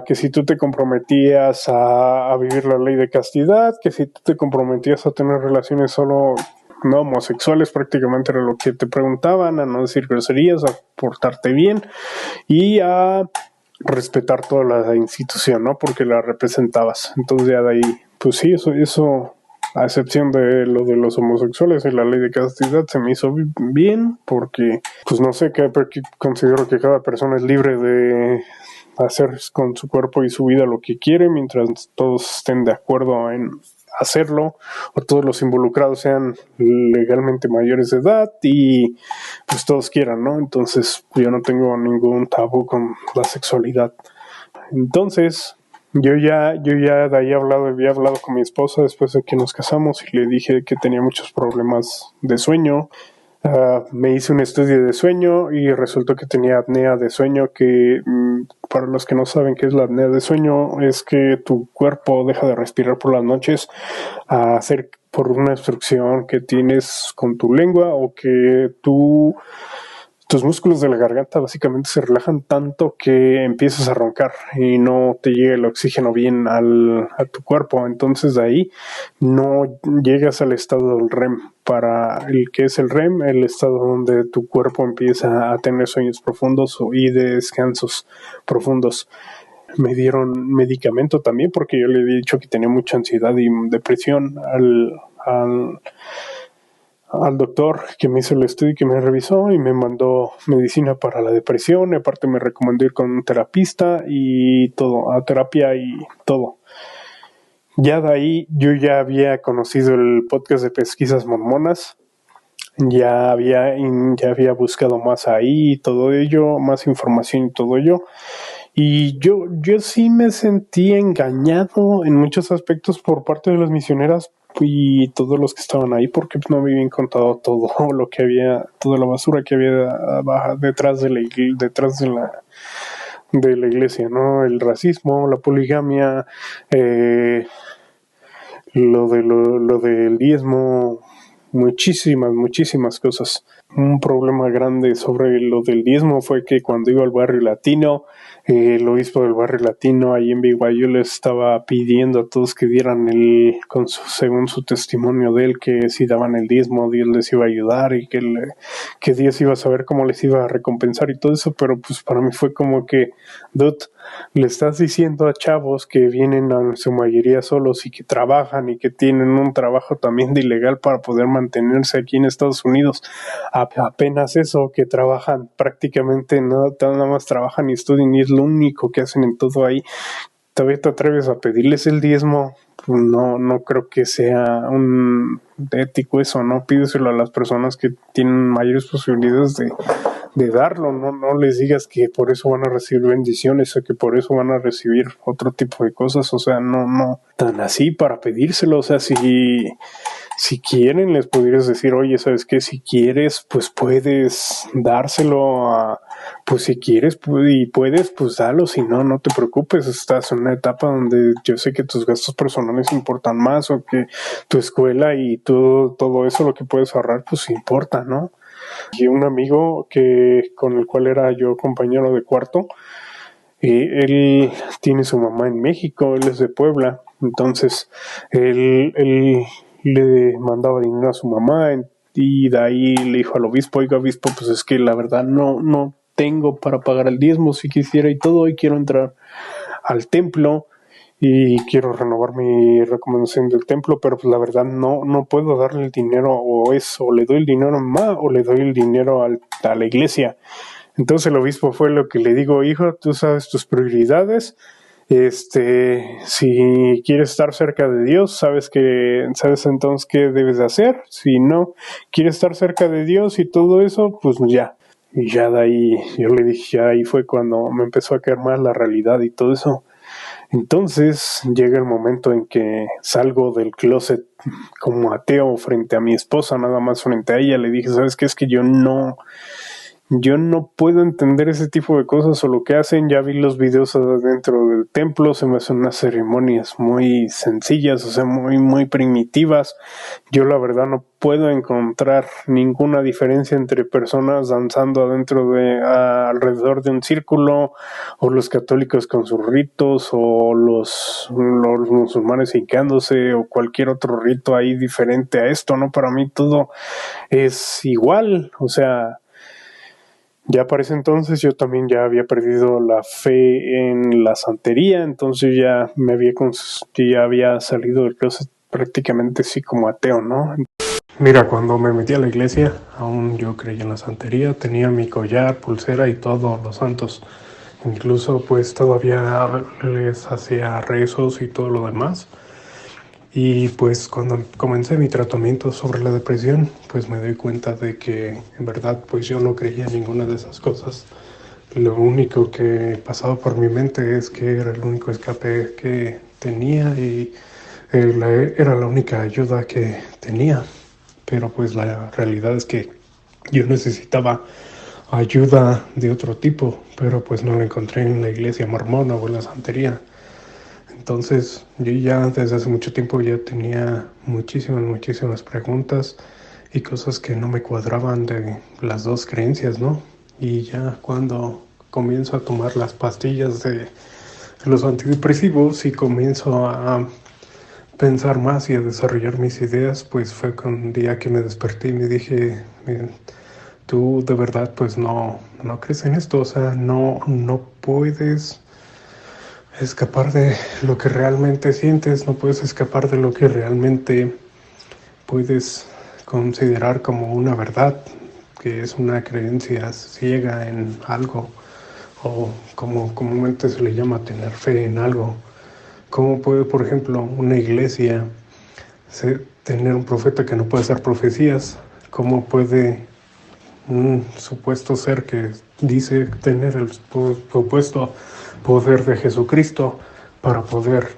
que si tú te comprometías a vivir la ley de castidad, que si tú te comprometías a tener relaciones solo no homosexuales, prácticamente era lo que te preguntaban, a no decir groserías, a portarte bien y a respetar toda la institución, ¿no? Porque la representabas. Entonces ya de ahí, pues sí, eso a excepción de lo de los homosexuales y la ley de castidad, se me hizo bien porque, pues no sé, porque considero que cada persona es libre de hacer con su cuerpo y su vida lo que quiere mientras todos estén de acuerdo en hacerlo, o todos los involucrados sean legalmente mayores de edad y pues todos quieran, ¿no? Entonces yo no tengo ningún tabú con la sexualidad. Entonces yo ya de ahí había hablado con mi esposa después de que nos casamos y le dije que tenía muchos problemas de sueño. Me hice un estudio de sueño y resultó que tenía apnea de sueño, que para los que no saben qué es la apnea de sueño, es que tu cuerpo deja de respirar por las noches a hacer por una obstrucción que tienes con tu lengua, o que tus músculos de la garganta básicamente se relajan tanto que empiezas a roncar y no te llega el oxígeno bien a tu cuerpo. Entonces de ahí no llegas al estado del REM. Para el que es el REM, el estado donde tu cuerpo empieza a tener sueños profundos y de descansos profundos. Me dieron medicamento también porque yo le había dicho que tenía mucha ansiedad y depresión al doctor que me hizo el estudio y que me revisó y me mandó medicina para la depresión. Y aparte me recomendó ir con un terapista y todo, a terapia y todo. Ya de ahí yo ya había conocido el podcast de pesquisas mormonas, ya había buscado más ahí y todo ello, más información y todo ello. Y yo sí me sentí engañado en muchos aspectos por parte de las misioneras y todos los que estaban ahí, porque no me habían contado todo lo que había, toda la basura que había detrás de la iglesia, ¿no? El racismo, la poligamia, lo del diezmo, muchísimas cosas. Un problema grande sobre lo del diezmo fue que cuando iba al barrio latino, el obispo del barrio latino ahí en BYU le estaba pidiendo a todos que dieran según su testimonio de él, que si daban el diezmo Dios les iba a ayudar y que Dios iba a saber cómo les iba a recompensar y todo eso. Pero pues para mí fue como que, dude, le estás diciendo a chavos que vienen en su mayoría solos y que trabajan y que tienen un trabajo también de ilegal para poder mantenerse aquí en Estados Unidos, apenas eso, que trabajan prácticamente nada más trabajan y estudian y es lo único que hacen en todo ahí, todavía te atreves a pedirles el diezmo. No creo que sea un ético eso, ¿no? Pídeselo a las personas que tienen mayores posibilidades de darlo, no les digas que por eso van a recibir bendiciones o que por eso van a recibir otro tipo de cosas. O sea, no tan así para pedírselo. O sea, si quieren, les podrías decir, oye, ¿sabes qué? Si quieres, pues puedes dárselo pues si quieres y puedes, pues dalo. Si no, no te preocupes. Estás en una etapa donde yo sé que tus gastos personales importan más, o que tu escuela y todo eso, lo que puedes ahorrar, pues importa, ¿no? Y un amigo con el cual era yo compañero de cuarto, él tiene su mamá en México, él es de Puebla. Entonces él le mandaba dinero a su mamá y de ahí le dijo al obispo, oiga obispo, pues es que la verdad no tengo para pagar el diezmo si quisiera y todo, y quiero entrar al templo y quiero renovar mi recomendación del templo, pero pues la verdad no puedo darle el dinero, o le doy el dinero a mamá o le doy el dinero a la iglesia. Entonces el obispo fue lo que le digo, hijo, tú sabes tus prioridades. Si quieres estar cerca de Dios, sabes entonces qué debes de hacer. Si no quieres estar cerca de Dios y todo eso, pues ya. Y ya de ahí, yo le dije, ya ahí fue cuando me empezó a caer más la realidad y todo eso. Entonces llega el momento en que salgo del closet como ateo frente a mi esposa, nada más frente a ella. Le dije, ¿sabes qué? Es que yo no puedo entender ese tipo de cosas o lo que hacen. Ya vi los videos adentro del templo, se me hacen unas ceremonias muy sencillas, o sea, muy primitivas. Yo la verdad no puedo encontrar ninguna diferencia entre personas danzando alrededor de un círculo, o los católicos con sus ritos, o los musulmanes hincándose, o cualquier otro rito ahí diferente a esto, ¿no? Para mí todo es igual. O sea, ya para ese entonces yo también ya había perdido la fe en la santería. Entonces ya había salido del closet prácticamente sí como ateo, ¿no? Mira, cuando me metí a la iglesia, aún yo creía en la santería, tenía mi collar, pulsera y todos los santos. Incluso pues todavía les hacía rezos y todo lo demás. Y pues cuando comencé mi tratamiento sobre la depresión, pues me doy cuenta de que en verdad pues yo no creía en ninguna de esas cosas. Lo único que pasaba por mi mente es que era el único escape que tenía y era la única ayuda que tenía. Pero pues la realidad es que yo necesitaba ayuda de otro tipo, pero pues no la encontré en la iglesia mormona o en la santería. Entonces yo ya desde hace mucho tiempo ya tenía muchísimas preguntas y cosas que no me cuadraban de las dos creencias, ¿no? Y ya cuando comienzo a tomar las pastillas de los antidepresivos y comienzo a pensar más y a desarrollar mis ideas, pues fue con un día que me desperté y me dije, tú de verdad pues no crees en esto, o sea, no puedes escapar de lo que realmente sientes, no puedes escapar de lo que realmente puedes considerar como una verdad, que es una creencia ciega en algo, o como comúnmente se le llama tener fe en algo. ¿Cómo puede, por ejemplo, una iglesia tener un profeta que no puede hacer profecías? ¿Cómo puede un supuesto ser que dice tener el supuesto poder de Jesucristo para poder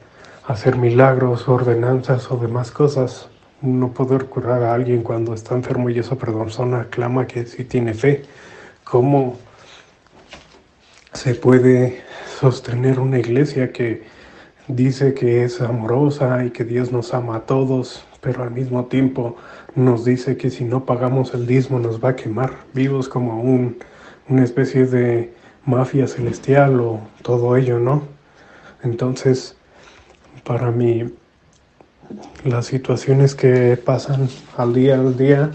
hacer milagros, ordenanzas o demás cosas, no poder curar a alguien cuando está enfermo y esa persona clama que sí tiene fe? ¿Cómo se puede sostener una iglesia que dice que es amorosa y que Dios nos ama a todos, pero al mismo tiempo nos dice que si no pagamos el diezmo nos va a quemar vivos como una especie de mafia celestial o todo ello, ¿no? Entonces, para mí, las situaciones que pasan al día,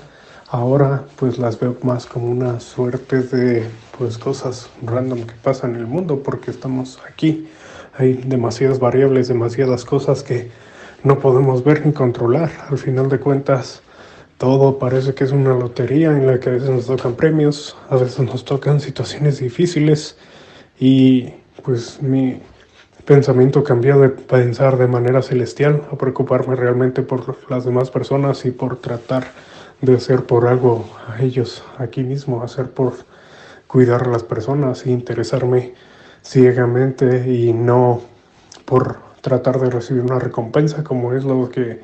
ahora pues las veo más como una suerte de pues cosas random que pasan en el mundo porque estamos aquí. Hay demasiadas variables, demasiadas cosas que no podemos ver ni controlar. Al final de cuentas, todo parece que es una lotería en la que a veces nos tocan premios, a veces nos tocan situaciones difíciles y pues mi pensamiento cambió de pensar de manera celestial a preocuparme realmente por las demás personas y por tratar de hacer por algo a ellos aquí mismo, hacer por cuidar a las personas e interesarme ciegamente y no por tratar de recibir una recompensa como es lo que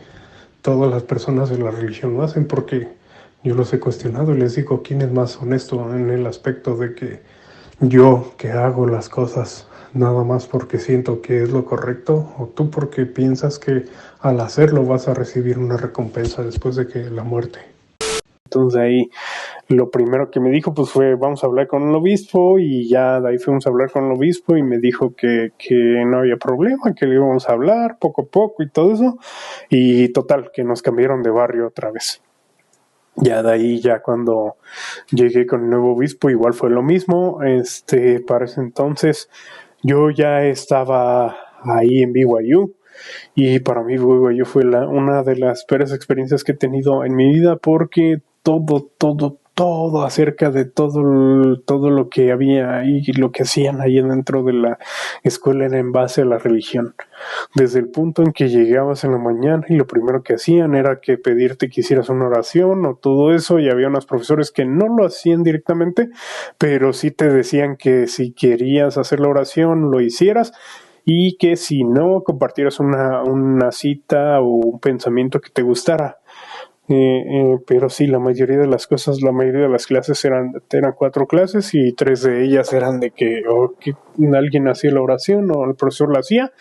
todas las personas de la religión lo hacen, porque yo los he cuestionado y les digo quién es más honesto en el aspecto de que yo que hago las cosas nada más porque siento que es lo correcto, o tú porque piensas que al hacerlo vas a recibir una recompensa después de que la muerte. Entonces ahí lo primero que me dijo pues fue vamos a hablar con el obispo y ya de ahí fuimos a hablar con el obispo y me dijo que no había problema, que le íbamos a hablar poco a poco y todo eso y total, que nos cambiaron de barrio otra vez. Ya de ahí, ya cuando llegué con el nuevo obispo, igual fue lo mismo. Para ese entonces yo ya estaba ahí en BYU y para mí BYU fue una de las peores experiencias que he tenido en mi vida porque todo acerca de todo lo que había y lo que hacían ahí dentro de la escuela era en base a la religión. Desde el punto en que llegabas en la mañana y lo primero que hacían era que pedirte que hicieras una oración o todo eso, y había unos profesores que no lo hacían directamente, pero sí te decían que si querías hacer la oración lo hicieras y que si no compartieras una cita o un pensamiento que te gustara. Pero sí, la mayoría de las cosas, la mayoría de las clases eran 4 clases y 3 de ellas eran de que alguien hacía la oración o el profesor la hacía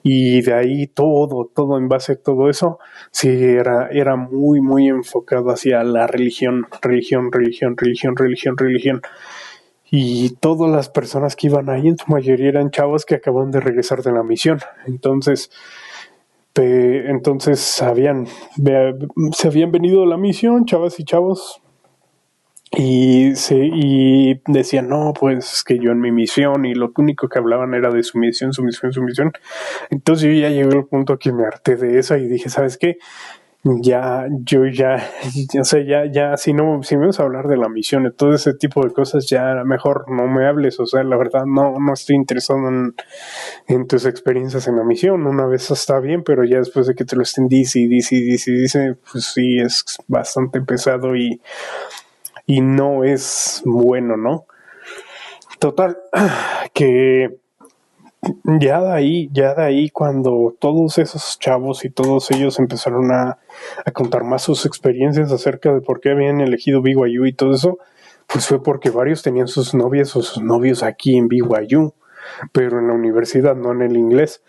y de ahí todo en base a todo eso, sí era muy enfocado hacia la religión. Y todas las personas que iban ahí en su mayoría eran chavos que acaban de regresar de la misión. Entonces se habían venido a la misión, chavas y chavos, y decían, no, pues es que yo en mi misión, y lo único que hablaban era de su misión, su misión, su misión. Entonces yo ya llegué al punto que me harté de eso y dije, ¿sabes qué? O sea, ya, si me vas a hablar de la misión y todo ese tipo de cosas, ya mejor no me hables, o sea, la verdad no estoy interesado en tus experiencias en la misión. Una vez está bien, pero ya después de que te lo estén dice, pues sí, es bastante pesado y no es bueno, ¿no? Total, que ya de ahí, cuando todos esos chavos y todos ellos empezaron a contar más sus experiencias acerca de por qué habían elegido BYU y todo eso, pues fue porque varios tenían sus novias o sus novios aquí en BYU, pero en la universidad, no en el inglés.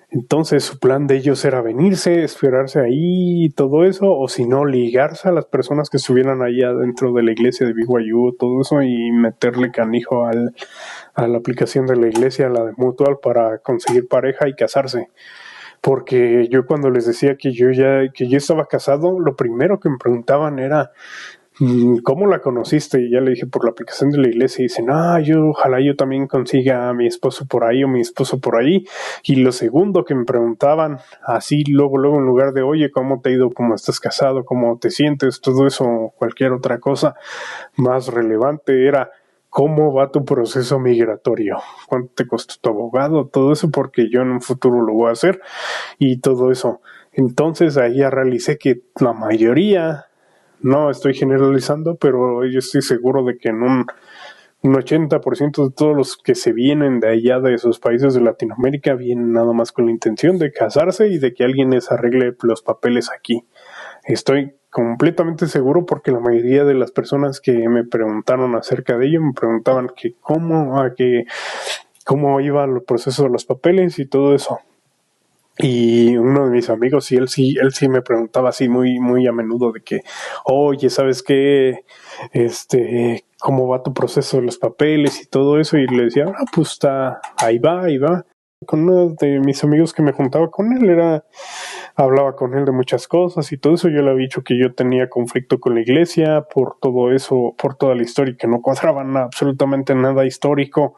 Entonces su plan de ellos era venirse, esperarse ahí y todo eso, o si no, ligarse a las personas que estuvieran allá dentro de la iglesia de BYU, todo eso, y meterle canijo a la aplicación de la iglesia, a la de Mutual, para conseguir pareja y casarse. Porque yo cuando les decía que yo estaba casado, lo primero que me preguntaban era, ¿cómo la conociste? Y ya le dije, por la aplicación de la iglesia. Y dicen, ojalá yo también consiga a mi esposo por ahí o mi esposo por ahí. Y lo segundo que me preguntaban, así luego en lugar de, oye, ¿cómo te ha ido? ¿Cómo estás casado? ¿Cómo te sientes? Todo eso, cualquier otra cosa más relevante era, ¿cómo va tu proceso migratorio? ¿Cuánto te costó tu abogado? Todo eso, porque yo en un futuro lo voy a hacer y todo eso. Entonces ahí ya realicé que la mayoría, no estoy generalizando, pero yo estoy seguro de que en un 80% de todos los que se vienen de allá, de esos países de Latinoamérica, vienen nada más con la intención de casarse y de que alguien les arregle los papeles aquí. Estoy completamente seguro porque la mayoría de las personas que me preguntaron acerca de ello me preguntaban que cómo iba el proceso de los papeles y todo eso. Y uno de mis amigos, él sí me preguntaba así muy a menudo de que, oye, ¿sabes qué? ¿Cómo va tu proceso de los papeles y todo eso? Y le decía, pues está, ahí va. Con uno de mis amigos que me juntaba con él, hablaba con él de muchas cosas y todo eso. Yo le había dicho que yo tenía conflicto con la iglesia por todo eso, por toda la historia, que no cuadraba absolutamente nada histórico,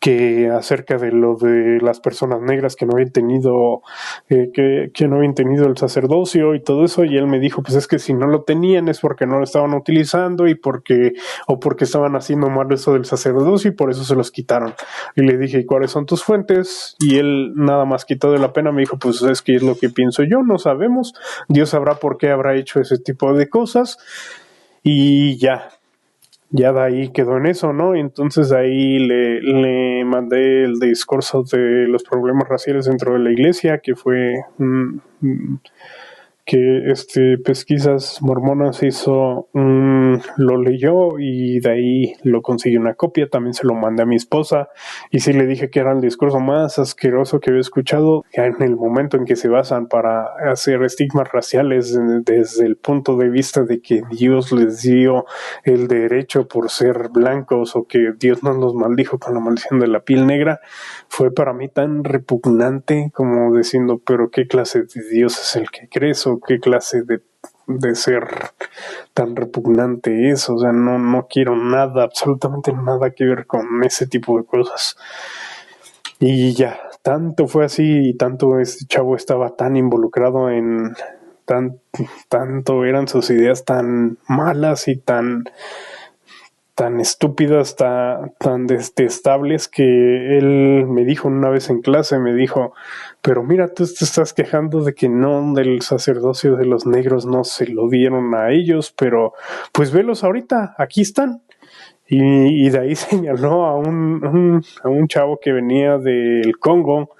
que acerca de lo de las personas negras que no habían tenido que no habían tenido el sacerdocio y todo eso. Y él me dijo, pues es que si no lo tenían es porque no lo estaban utilizando y porque estaban haciendo mal eso del sacerdocio y por eso se los quitaron. Y le dije, ¿y cuáles son tus fuentes? Y él, nada más quitado de la pena, me dijo, pues es que es lo que pienso yo, no sabemos, Dios sabrá por qué habrá hecho ese tipo de cosas. Y ya de ahí quedó en eso, ¿no? Entonces ahí le mandé el discurso de los problemas raciales dentro de la iglesia, que fue que Pesquisas Mormonas lo leyó y de ahí lo conseguí una copia. También se lo mandé a mi esposa y sí le dije que era el discurso más asqueroso que había escuchado, ya en el momento en que se basan para hacer estigmas raciales desde el punto de vista de que Dios les dio el derecho por ser blancos o que Dios nos los maldijo con la maldición de la piel negra. Fue para mí tan repugnante como diciendo, pero ¿qué clase de Dios es el que crees? ¿O qué clase de ser tan repugnante es? O sea, no quiero nada, absolutamente nada que ver con ese tipo de cosas. Y ya, tanto fue así y tanto este chavo estaba tan involucrado tanto eran sus ideas tan malas y tan estúpidas, tan detestables, que él me dijo una vez en clase, me dijo, pero mira, tú te estás quejando de que no, del sacerdocio de los negros no se lo dieron a ellos, pero pues velos ahorita, aquí están. Y de ahí señaló a un chavo que venía del Congo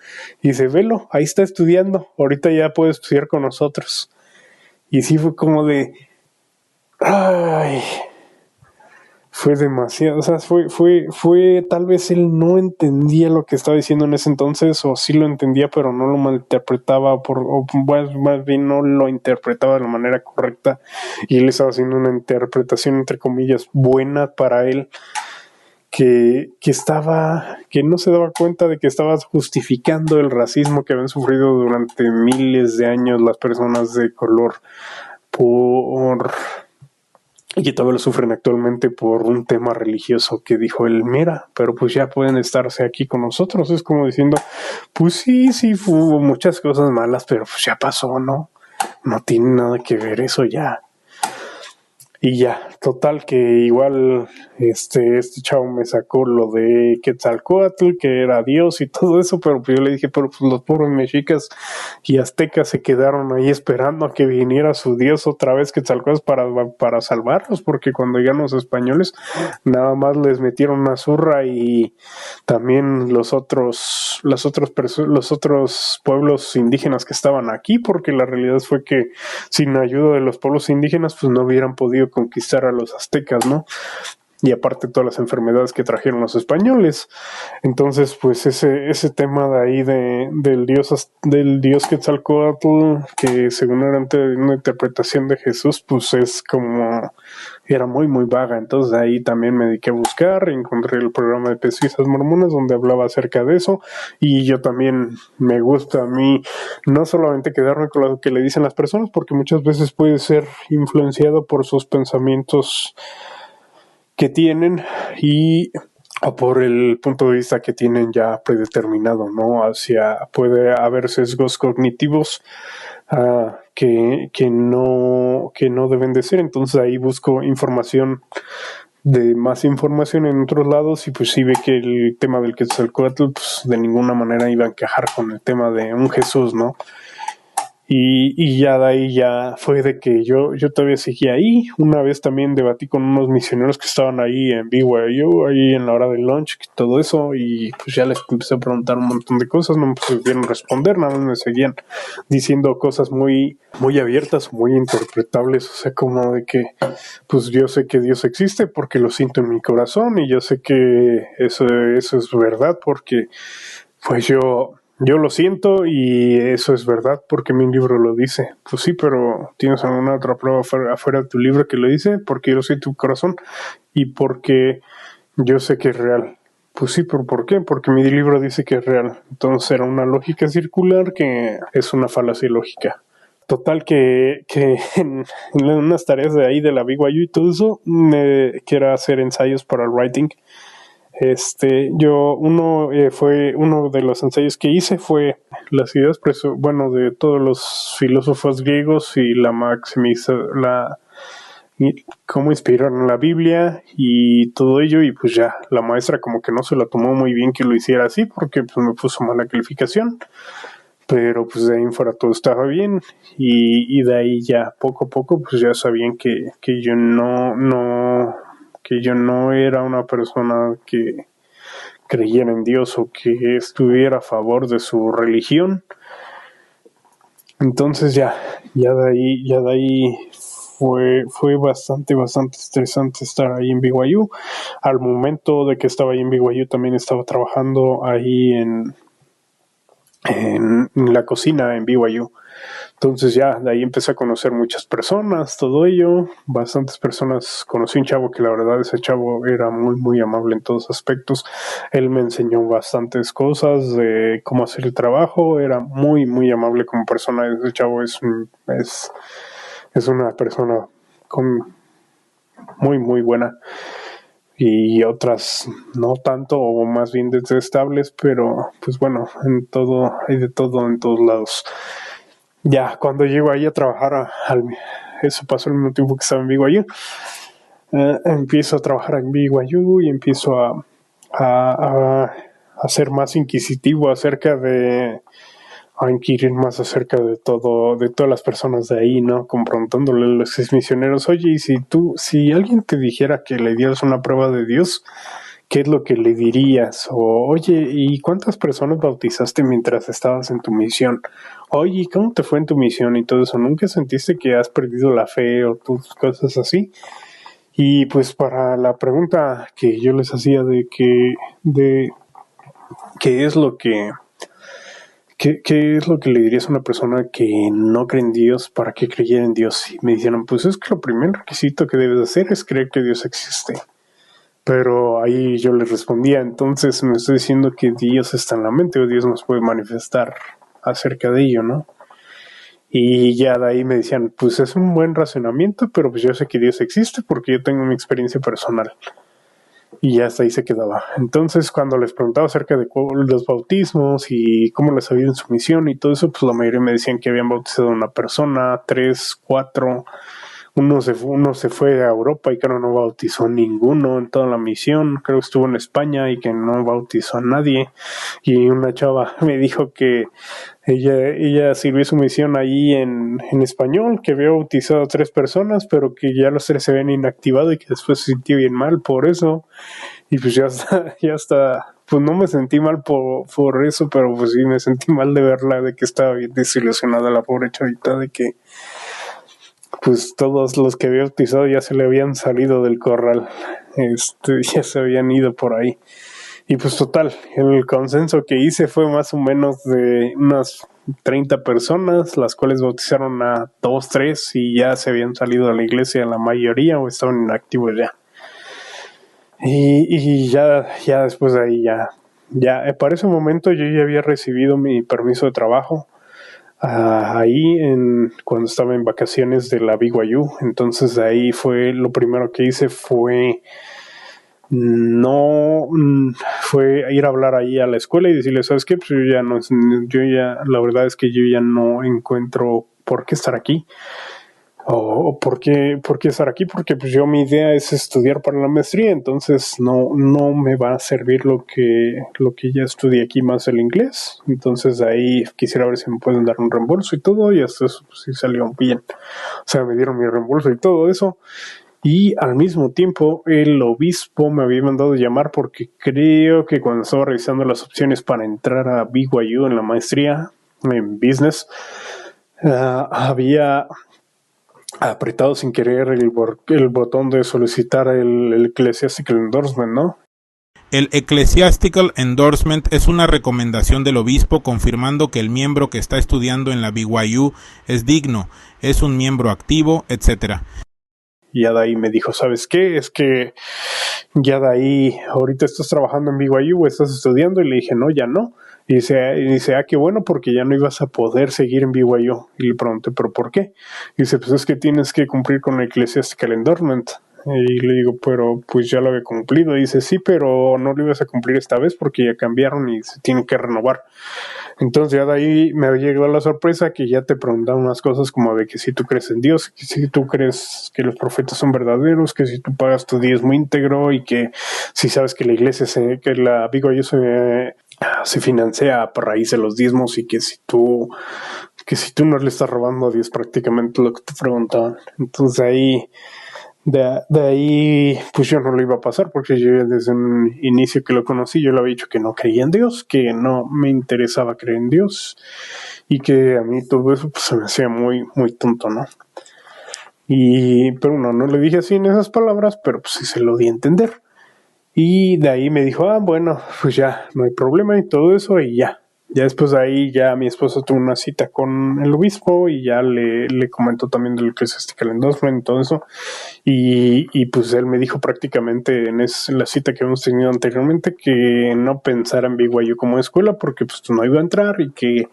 y dice, velo, ahí está estudiando, ahorita ya puede estudiar con nosotros. Y sí fue como de, ay, fue demasiado, o sea, fue, tal vez él no entendía lo que estaba diciendo en ese entonces, o sí lo entendía, pero no lo malinterpretaba, o más bien no lo interpretaba de la manera correcta, y él estaba haciendo una interpretación, entre comillas, buena para él, que no se daba cuenta de que estaba justificando el racismo que habían sufrido durante miles de años las personas de color por y que todavía lo sufren actualmente por un tema religioso que dijo él, mira, pero pues ya pueden estarse aquí con nosotros. Es como diciendo, pues sí, hubo muchas cosas malas, pero pues ya pasó, ¿no? No tiene nada que ver eso ya. Y ya, total que igual este chavo me sacó lo de Quetzalcóatl, que era Dios y todo eso, pero pues yo le dije, pero pues los pobres mexicas y aztecas se quedaron ahí esperando a que viniera su Dios otra vez Quetzalcóatl para salvarlos, porque cuando llegaron los españoles nada más les metieron una zurra y también los otros pueblos indígenas que estaban aquí, porque la realidad fue que sin ayuda de los pueblos indígenas pues no hubieran podido conquistar a los aztecas, ¿no? Y aparte todas las enfermedades que trajeron los españoles. Entonces, pues ese tema de ahí del dios Quetzalcóatl, que según era una interpretación de Jesús, pues es como era muy muy vaga. Entonces ahí también me dediqué a buscar, encontré el programa de pesquisas mormonas donde hablaba acerca de eso, y yo también me gusta a mí no solamente quedarme con lo que le dicen las personas, porque muchas veces puede ser influenciado por sus pensamientos que tienen y o por el punto de vista que tienen ya predeterminado, ¿no? Puede haber sesgos cognitivos que no deben de ser. Entonces ahí busco más información en otros lados, y pues sí ve que el tema del Quetzalcóatl pues de ninguna manera iba a encajar con el tema de un Jesús, ¿no? Y ya de ahí ya fue de que yo todavía seguía ahí. Una vez también debatí con unos misioneros que estaban ahí en BYU, ahí en la hora del lunch, todo eso, y pues ya les empecé a preguntar un montón de cosas, no me pudieron responder, nada más me seguían diciendo cosas muy, muy abiertas, muy interpretables, o sea, como de que pues yo sé que Dios existe porque lo siento en mi corazón, y yo sé que eso es verdad porque pues yo lo siento y eso es verdad porque mi libro lo dice. Pues sí, pero ¿tienes alguna otra prueba afuera de tu libro que lo dice? Porque yo lo sé en tu corazón y porque yo sé que es real. Pues sí, pero ¿por qué? Porque mi libro dice que es real. Entonces era una lógica circular que es una falacia lógica. Total que en unas tareas de ahí de la BYU y todo eso, me quiero hacer ensayos para el writing. Fue uno de los ensayos que hice fue las ideas, de todos los filósofos griegos y cómo inspiraron la Biblia y todo ello, y pues ya la maestra como que no se la tomó muy bien que lo hiciera así porque pues me puso mala calificación, pero pues de ahí en fuera todo estaba bien, y de ahí ya poco a poco pues ya sabían que yo que yo no era una persona que creyera en Dios o que estuviera a favor de su religión. Entonces ya de ahí fue bastante estresante estar ahí en BYU. Al momento de que estaba ahí en BYU también estaba trabajando ahí en la cocina en BYU. Entonces ya de ahí empecé a conocer muchas personas, todo ello, bastantes personas. Conocí un chavo que la verdad ese chavo era muy muy amable en todos aspectos. Él me enseñó bastantes cosas de cómo hacer el trabajo, era muy muy amable como persona. Ese chavo es una persona muy muy buena, y otras no tanto, o más bien detestables, pero pues bueno, hay de todo en todos lados. Ya, cuando llego ahí a trabajar, eso pasó al mismo tiempo que estaba en BYU. Empiezo a trabajar en BYU y empiezo a ser más inquisitivo a inquirir más acerca de todas las personas de ahí, ¿no? Confrontándole a los misioneros, oye, y si alguien te dijera que le dieras una prueba de Dios, ¿qué es lo que le dirías? O, oye, ¿y cuántas personas bautizaste mientras estabas en tu misión? Oye, ¿cómo te fue en tu misión y todo eso? ¿Nunca sentiste que has perdido la fe o tus cosas así? Y pues para la pregunta que yo les hacía de qué es lo que ¿qué es lo que le dirías a una persona que no cree en Dios para que creyera en Dios? Y me dijeron, pues es que lo primer requisito que debes hacer es creer que Dios existe. Pero ahí yo les respondía, entonces me estoy diciendo que Dios está en la mente, o Dios nos puede manifestar acerca de ello, ¿no? Y ya de ahí me decían, pues es un buen razonamiento, pero pues yo sé que Dios existe porque yo tengo mi experiencia personal. Y ya hasta ahí se quedaba. Entonces, cuando les preguntaba acerca de los bautismos y cómo les había ido en su misión y todo eso, pues la mayoría me decían que habían bautizado a una persona, 3, 4. Uno se fue a Europa y creo no bautizó a ninguno en toda la misión. Creo que estuvo en España y que no bautizó a nadie. Y una chava me dijo que ella sirvió su misión ahí en español, que había bautizado a 3 personas, pero que ya los 3 se habían inactivado y que después se sintió bien mal por eso. Y pues ya está, pues no me sentí mal por eso, pero pues sí me sentí mal de verla, de que estaba bien desilusionada la pobre chavita, de que pues todos los que había bautizado ya se le habían salido del corral, ya se habían ido por ahí. Y pues total, el consenso que hice fue más o menos de unas 30 personas, las cuales bautizaron a 2, 3 y ya se habían salido de la iglesia la mayoría o estaban inactivos ya. Y ya después de ahí para ese momento yo ya había recibido mi permiso de trabajo ahí cuando estaba en vacaciones de la BYU. Entonces de ahí fue lo primero que hice fue ir a hablar ahí a la escuela y decirle, ¿sabes qué? Pues la verdad es que yo ya no encuentro por qué estar aquí. ¿O por qué estar aquí? Porque pues mi idea es estudiar para la maestría, entonces no me va a servir lo que ya estudié aquí más el inglés. Entonces ahí quisiera ver si me pueden dar un reembolso y todo, y hasta eso pues, sí salió bien. O sea, me dieron mi reembolso y todo eso. Y al mismo tiempo el obispo me había mandado llamar porque creo que cuando estaba revisando las opciones para entrar a BYU en la maestría en business, había apretado sin querer el botón de solicitar el Ecclesiastical Endorsement, ¿no? El Ecclesiastical Endorsement es una recomendación del obispo confirmando que el miembro que está estudiando en la BYU es digno, es un miembro activo, etc. Y ya de ahí me dijo, ¿sabes qué? Es que ya de ahí, ahorita estás trabajando en BYU o estás estudiando, y le dije, no, ya no. Y dice, qué bueno, porque ya no ibas a poder seguir en BYU. Y le pregunté, ¿pero por qué? Y dice, pues es que tienes que cumplir con el Ecclesiastical Endorsement. Y le digo, pero pues ya lo había cumplido. Y dice, sí, pero no lo ibas a cumplir esta vez porque ya cambiaron y se tienen que renovar. Entonces ya de ahí me había llegado la sorpresa que ya te preguntaban unas cosas como de que si tú crees en Dios, que si tú crees que los profetas son verdaderos, que si tú pagas tu diezmo íntegro y que si sabes que la iglesia, que la BYU se financia a raíz de los diezmos y que si tú no le estás robando a Dios, prácticamente lo que te preguntaban. Entonces de ahí, pues yo no lo iba a pasar porque yo desde un inicio que lo conocí, yo le había dicho que no creía en Dios, que no me interesaba creer en Dios y que a mí todo eso pues, se me hacía muy, muy tonto, ¿no? Pero no le dije así en esas palabras, pero pues sí se lo di a entender. Y de ahí me dijo, bueno, pues ya, no hay problema y todo eso y ya. Ya después de ahí ya mi esposa tuvo una cita con el obispo y ya le comentó también del Ecclesiastical Endorsement y todo eso. Y pues él me dijo prácticamente en la cita que hemos tenido anteriormente que no pensara en BYU como escuela porque pues no iba a entrar y que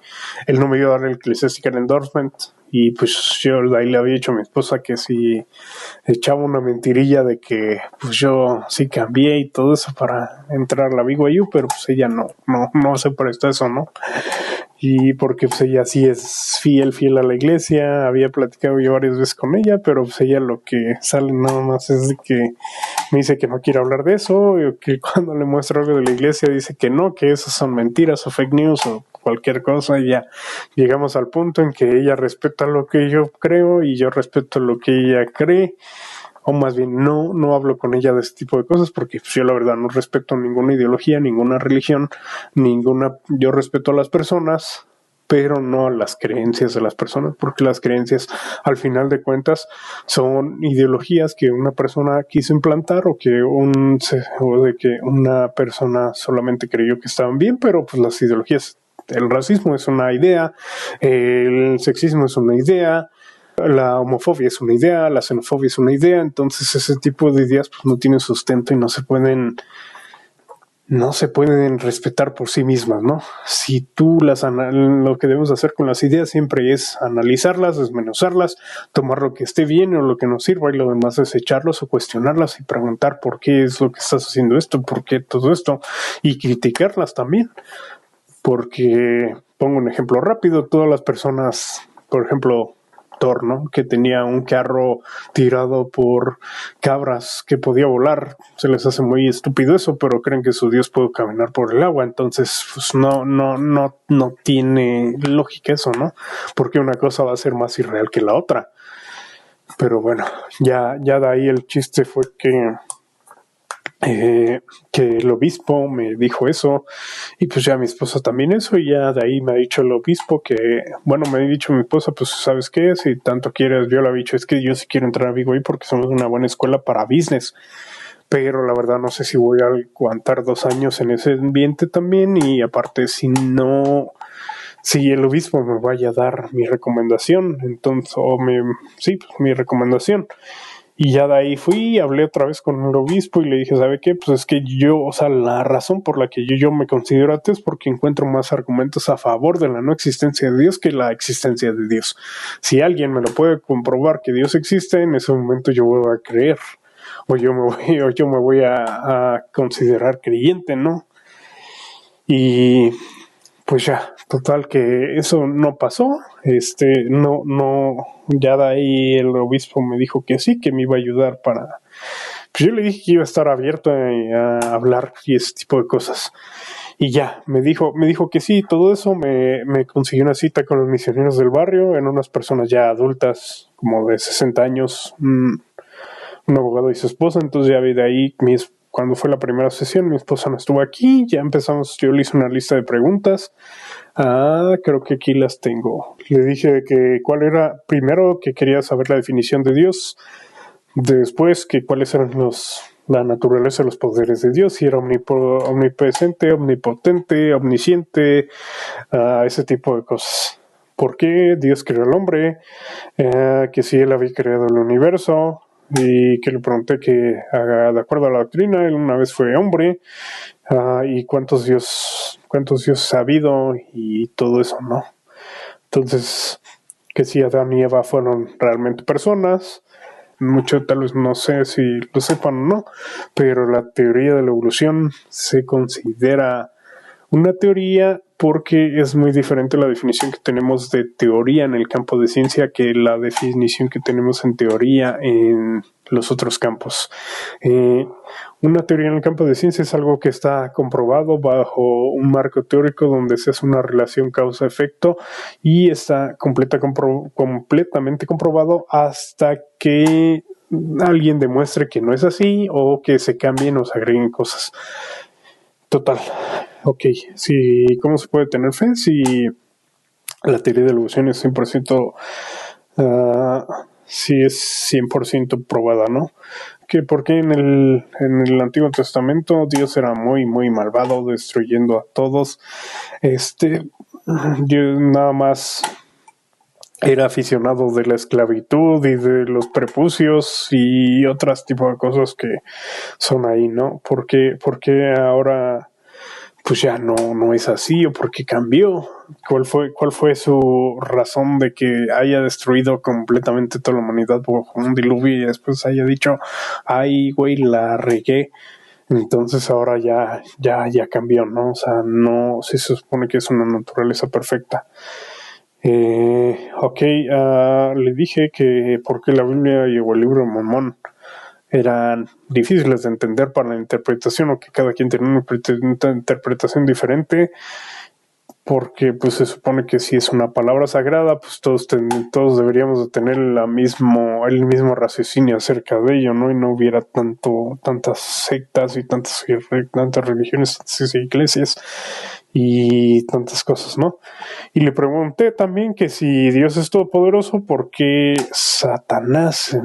él no me iba a dar el Ecclesiastical Endorsement. Y pues yo de ahí le había dicho a mi esposa que si echaba una mentirilla de que pues yo sí cambié y todo eso para entrar a la BYU, pero pues ella no se prestó eso, ¿no? Y porque pues ella sí es fiel a la iglesia, había platicado yo varias veces con ella, pero pues ella lo que sale nada más es de que me dice que no quiere hablar de eso, y que cuando le muestro algo de la iglesia dice que no, que esas son mentiras o fake news o cualquier cosa, y ya llegamos al punto en que ella respeta lo que yo creo y yo respeto lo que ella cree, o más bien no hablo con ella de ese tipo de cosas porque pues, yo la verdad no respeto ninguna ideología, ninguna religión, yo respeto a las personas, pero no a las creencias de las personas, porque las creencias al final de cuentas son ideologías que una persona quiso implantar o de que una persona solamente creyó que estaban bien, pero pues las ideologías, el racismo es una idea, el sexismo es una idea, la homofobia es una idea, la xenofobia es una idea, entonces ese tipo de ideas pues no tienen sustento y no se pueden no se pueden respetar por sí mismas, ¿no? Si tú lo que debemos hacer con las ideas siempre es analizarlas, desmenuzarlas, tomar lo que esté bien o lo que nos sirva y lo demás es echarlos o cuestionarlas y preguntar por qué es lo que estás haciendo esto, por qué todo esto y criticarlas también. Porque, pongo un ejemplo rápido, todas las personas, por ejemplo, Thor, ¿no? Que tenía un carro tirado por cabras que podía volar. Se les hace muy estúpido eso, pero creen que su dios puede caminar por el agua. Entonces, pues no tiene lógica eso, ¿no? Porque una cosa va a ser más irreal que la otra. Pero bueno, ya de ahí el chiste fue que el obispo me dijo eso y pues ya mi esposa también eso y ya de ahí me ha dicho el obispo que, bueno, me ha dicho mi esposa, pues ¿sabes qué? Si tanto quieres, yo le he dicho, es que yo sí quiero entrar a BYU porque somos una buena escuela para business, pero la verdad no sé si voy a aguantar 2 años en ese ambiente también y aparte si el obispo me vaya a dar mi recomendación, entonces, mi recomendación. Y ya de ahí fui, hablé otra vez con el obispo y le dije, ¿sabe qué? Pues es que la razón por la que yo me considero ateo es porque encuentro más argumentos a favor de la no existencia de Dios que la existencia de Dios. Si alguien me lo puede comprobar que Dios existe, en ese momento yo voy a creer. O yo me voy a considerar creyente, ¿no? Y pues ya, total que eso no pasó, ya de ahí el obispo me dijo que sí, que me iba a ayudar para, pues yo le dije que iba a estar abierto a hablar y ese tipo de cosas, y ya, me dijo que sí, todo eso, me consiguió una cita con los misioneros del barrio, en unas personas ya adultas, como de 60 años, un abogado y su esposa, entonces ya de ahí cuando fue la primera sesión, mi esposa no estuvo aquí, ya empezamos, yo le hice una lista de preguntas. Creo que aquí las tengo. Le dije que cuál era, primero que quería saber la definición de Dios, después que cuáles eran la naturaleza de los poderes de Dios, si era omnipresente, omnipotente, omnisciente, ese tipo de cosas. ¿Por qué Dios creó al hombre? Que si él había creado el universo, y que le pregunté que, de acuerdo a la doctrina, él una vez fue hombre, y cuántos dioses ha habido y todo eso, ¿no? Entonces, que si Adán y Eva fueron realmente personas, mucho tal vez no sé si lo sepan o no, pero la teoría de la evolución se considera una teoría porque es muy diferente la definición que tenemos de teoría en el campo de ciencia que la definición que tenemos en teoría en los otros campos. Una teoría en el campo de ciencia es algo que está comprobado bajo un marco teórico donde se hace una relación causa-efecto y está completamente comprobado hasta que alguien demuestre que no es así o que se cambien o se agreguen cosas. Total. Ok, ¿cómo se puede tener fe? Si la teoría de la evolución es 100%, si es 100% probada, ¿no? Porque en el Antiguo Testamento Dios era muy, muy malvado, destruyendo a todos. Dios nada más era aficionado de la esclavitud y de los prepucios y otros tipos de cosas que son ahí, ¿no? ¿Por qué ahora pues ya no es así o por qué cambió? ¿Cuál fue su razón de que haya destruido completamente toda la humanidad por un diluvio y después haya dicho, ay, güey, la regué? Entonces ahora ya cambió, ¿no? O sea, no, sí se supone que es una naturaleza perfecta. Le dije que por qué la Biblia y el libro de Mormón eran difíciles de entender para la interpretación o que cada quien tenía una interpretación diferente, porque pues se supone que si es una palabra sagrada, pues todos deberíamos de tener el mismo raciocinio acerca de ello, ¿no? Y no hubiera tantas sectas y tantas religiones, tantas iglesias y tantas cosas, ¿no? Y le pregunté también que si Dios es todopoderoso, ¿por qué Satanás,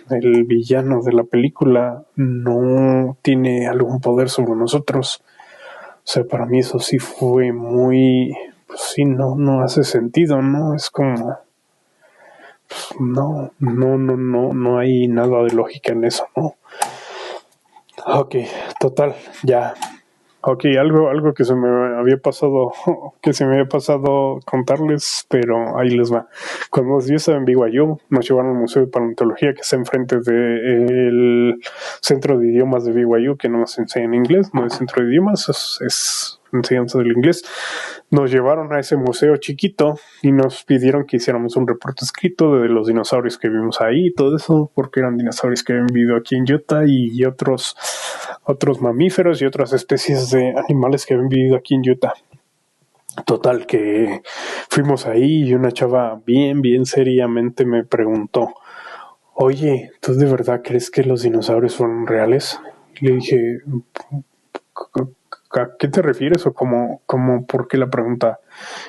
el villano de la película, no tiene algún poder sobre nosotros? O sea, para mí eso sí fue muy, pues sí, no hace sentido, ¿no? Es como, pues no hay nada de lógica en eso, ¿no? Ok, total, ya Ok, algo que se me había pasado, contarles, pero ahí les va. Cuando yo estaba en BYU, nos llevaron al Museo de Paleontología que está enfrente del Centro de Idiomas de BYU, que no nos enseñan inglés, no es centro de idiomas, es enseñanza del inglés. Nos llevaron a ese museo chiquito y nos pidieron que hiciéramos un reporte escrito de los dinosaurios que vimos ahí y todo eso, porque eran dinosaurios que habían vivido aquí en Utah y otros mamíferos y otras especies de animales que habían vivido aquí en Utah. Total, que fuimos ahí y una chava bien seriamente me preguntó, oye, ¿tú de verdad crees que los dinosaurios fueron reales? Le dije, ¿a qué te refieres? O ¿por qué la pregunta?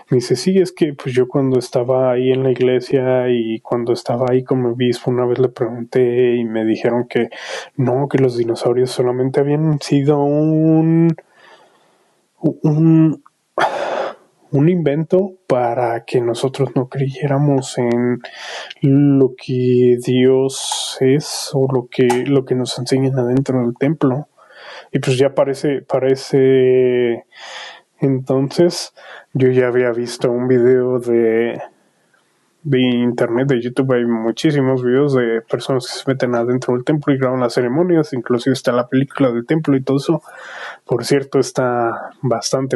Me dice, sí, es que pues yo cuando estaba ahí en la iglesia y cuando estaba ahí como obispo, una vez le pregunté y me dijeron que no, que los dinosaurios solamente habían sido un invento para que nosotros no creyéramos en lo que Dios es o lo que nos enseñan adentro del templo. Y pues ya parece entonces yo ya había visto un video de internet, de YouTube. Hay muchísimos videos de personas que se meten adentro del templo y graban las ceremonias, inclusive está la película del templo y todo eso. Por cierto, está bastante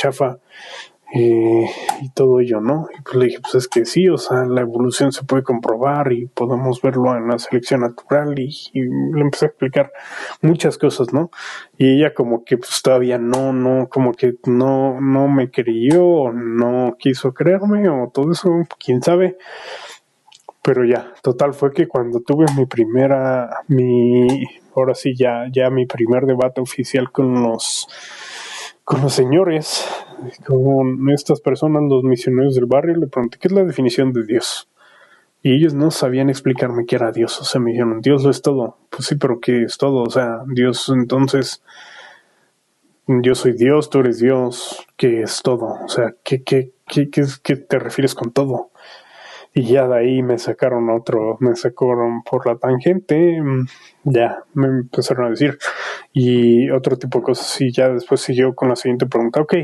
chafa. Y todo ello, ¿no? Y pues le dije, pues es que sí, o sea, la evolución se puede comprobar y podemos verlo en la selección natural y le empecé a explicar muchas cosas, ¿no? Y ella como que pues todavía como que no me creyó o no quiso creerme o todo eso, quién sabe. Pero ya, total fue que cuando tuve ahora sí ya mi primer debate oficial con los señores, con estas personas, los misioneros del barrio, le pregunté qué es la definición de Dios. Y ellos no sabían explicarme qué era Dios. O sea, me dijeron, Dios lo es todo. Pues sí, pero ¿qué es todo? O sea, Dios, entonces, yo soy Dios, tú eres Dios, ¿qué es todo? O sea, ¿qué te refieres con todo? Y ya de ahí me sacaron por la tangente, ya me empezaron a decir, y otro tipo de cosas, y ya después siguió con la siguiente pregunta, ok,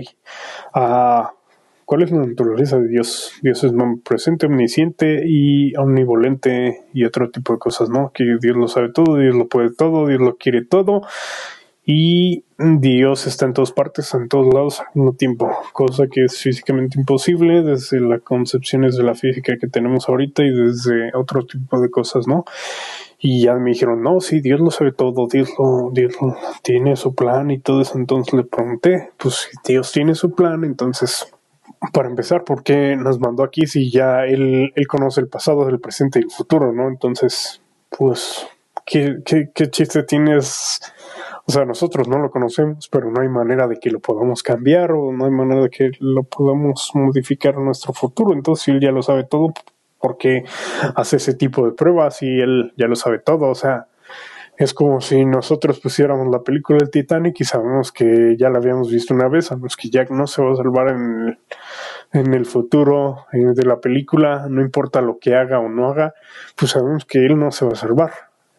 ¿cuál es la naturaleza de Dios? Dios es presente, omnisciente y omnivolente y otro tipo de cosas, ¿no? Que Dios lo sabe todo, Dios lo puede todo, Dios lo quiere todo, y Dios está en todas partes, en todos lados al mismo tiempo, cosa que es físicamente imposible desde las concepciones de la física que tenemos ahorita y desde otro tipo de cosas, ¿no? Y ya me dijeron, no, sí, Dios lo sabe todo, Dios tiene su plan y todo eso. Entonces le pregunté, pues si Dios tiene su plan, entonces, para empezar, ¿por qué nos mandó aquí si ya él conoce el pasado, el presente y el futuro, ¿no? Entonces, pues, ¿qué chiste tienes? O sea, nosotros no lo conocemos, pero no hay manera de que lo podamos cambiar o no hay manera de que lo podamos modificar en nuestro futuro. Entonces, si él ya lo sabe todo, ¿por qué hace ese tipo de pruebas y él ya lo sabe todo? O sea, es como si nosotros pusiéramos la película del Titanic y sabemos que ya la habíamos visto una vez, sabemos que Jack no se va a salvar en el futuro de la película, no importa lo que haga o no haga, pues sabemos que él no se va a salvar.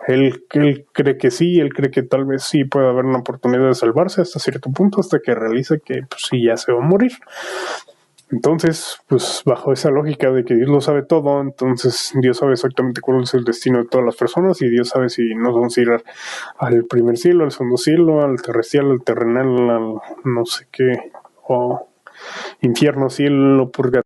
Él cree que sí, él cree que tal vez sí puede haber una oportunidad de salvarse hasta cierto punto, hasta que realiza que pues sí ya se va a morir. Entonces, pues bajo esa lógica de que Dios lo sabe todo, entonces Dios sabe exactamente cuál es el destino de todas las personas y Dios sabe si nos vamos a ir al primer cielo, al segundo cielo, al terrestrial, al terrenal, al no sé qué, o infierno, cielo, purgatorio.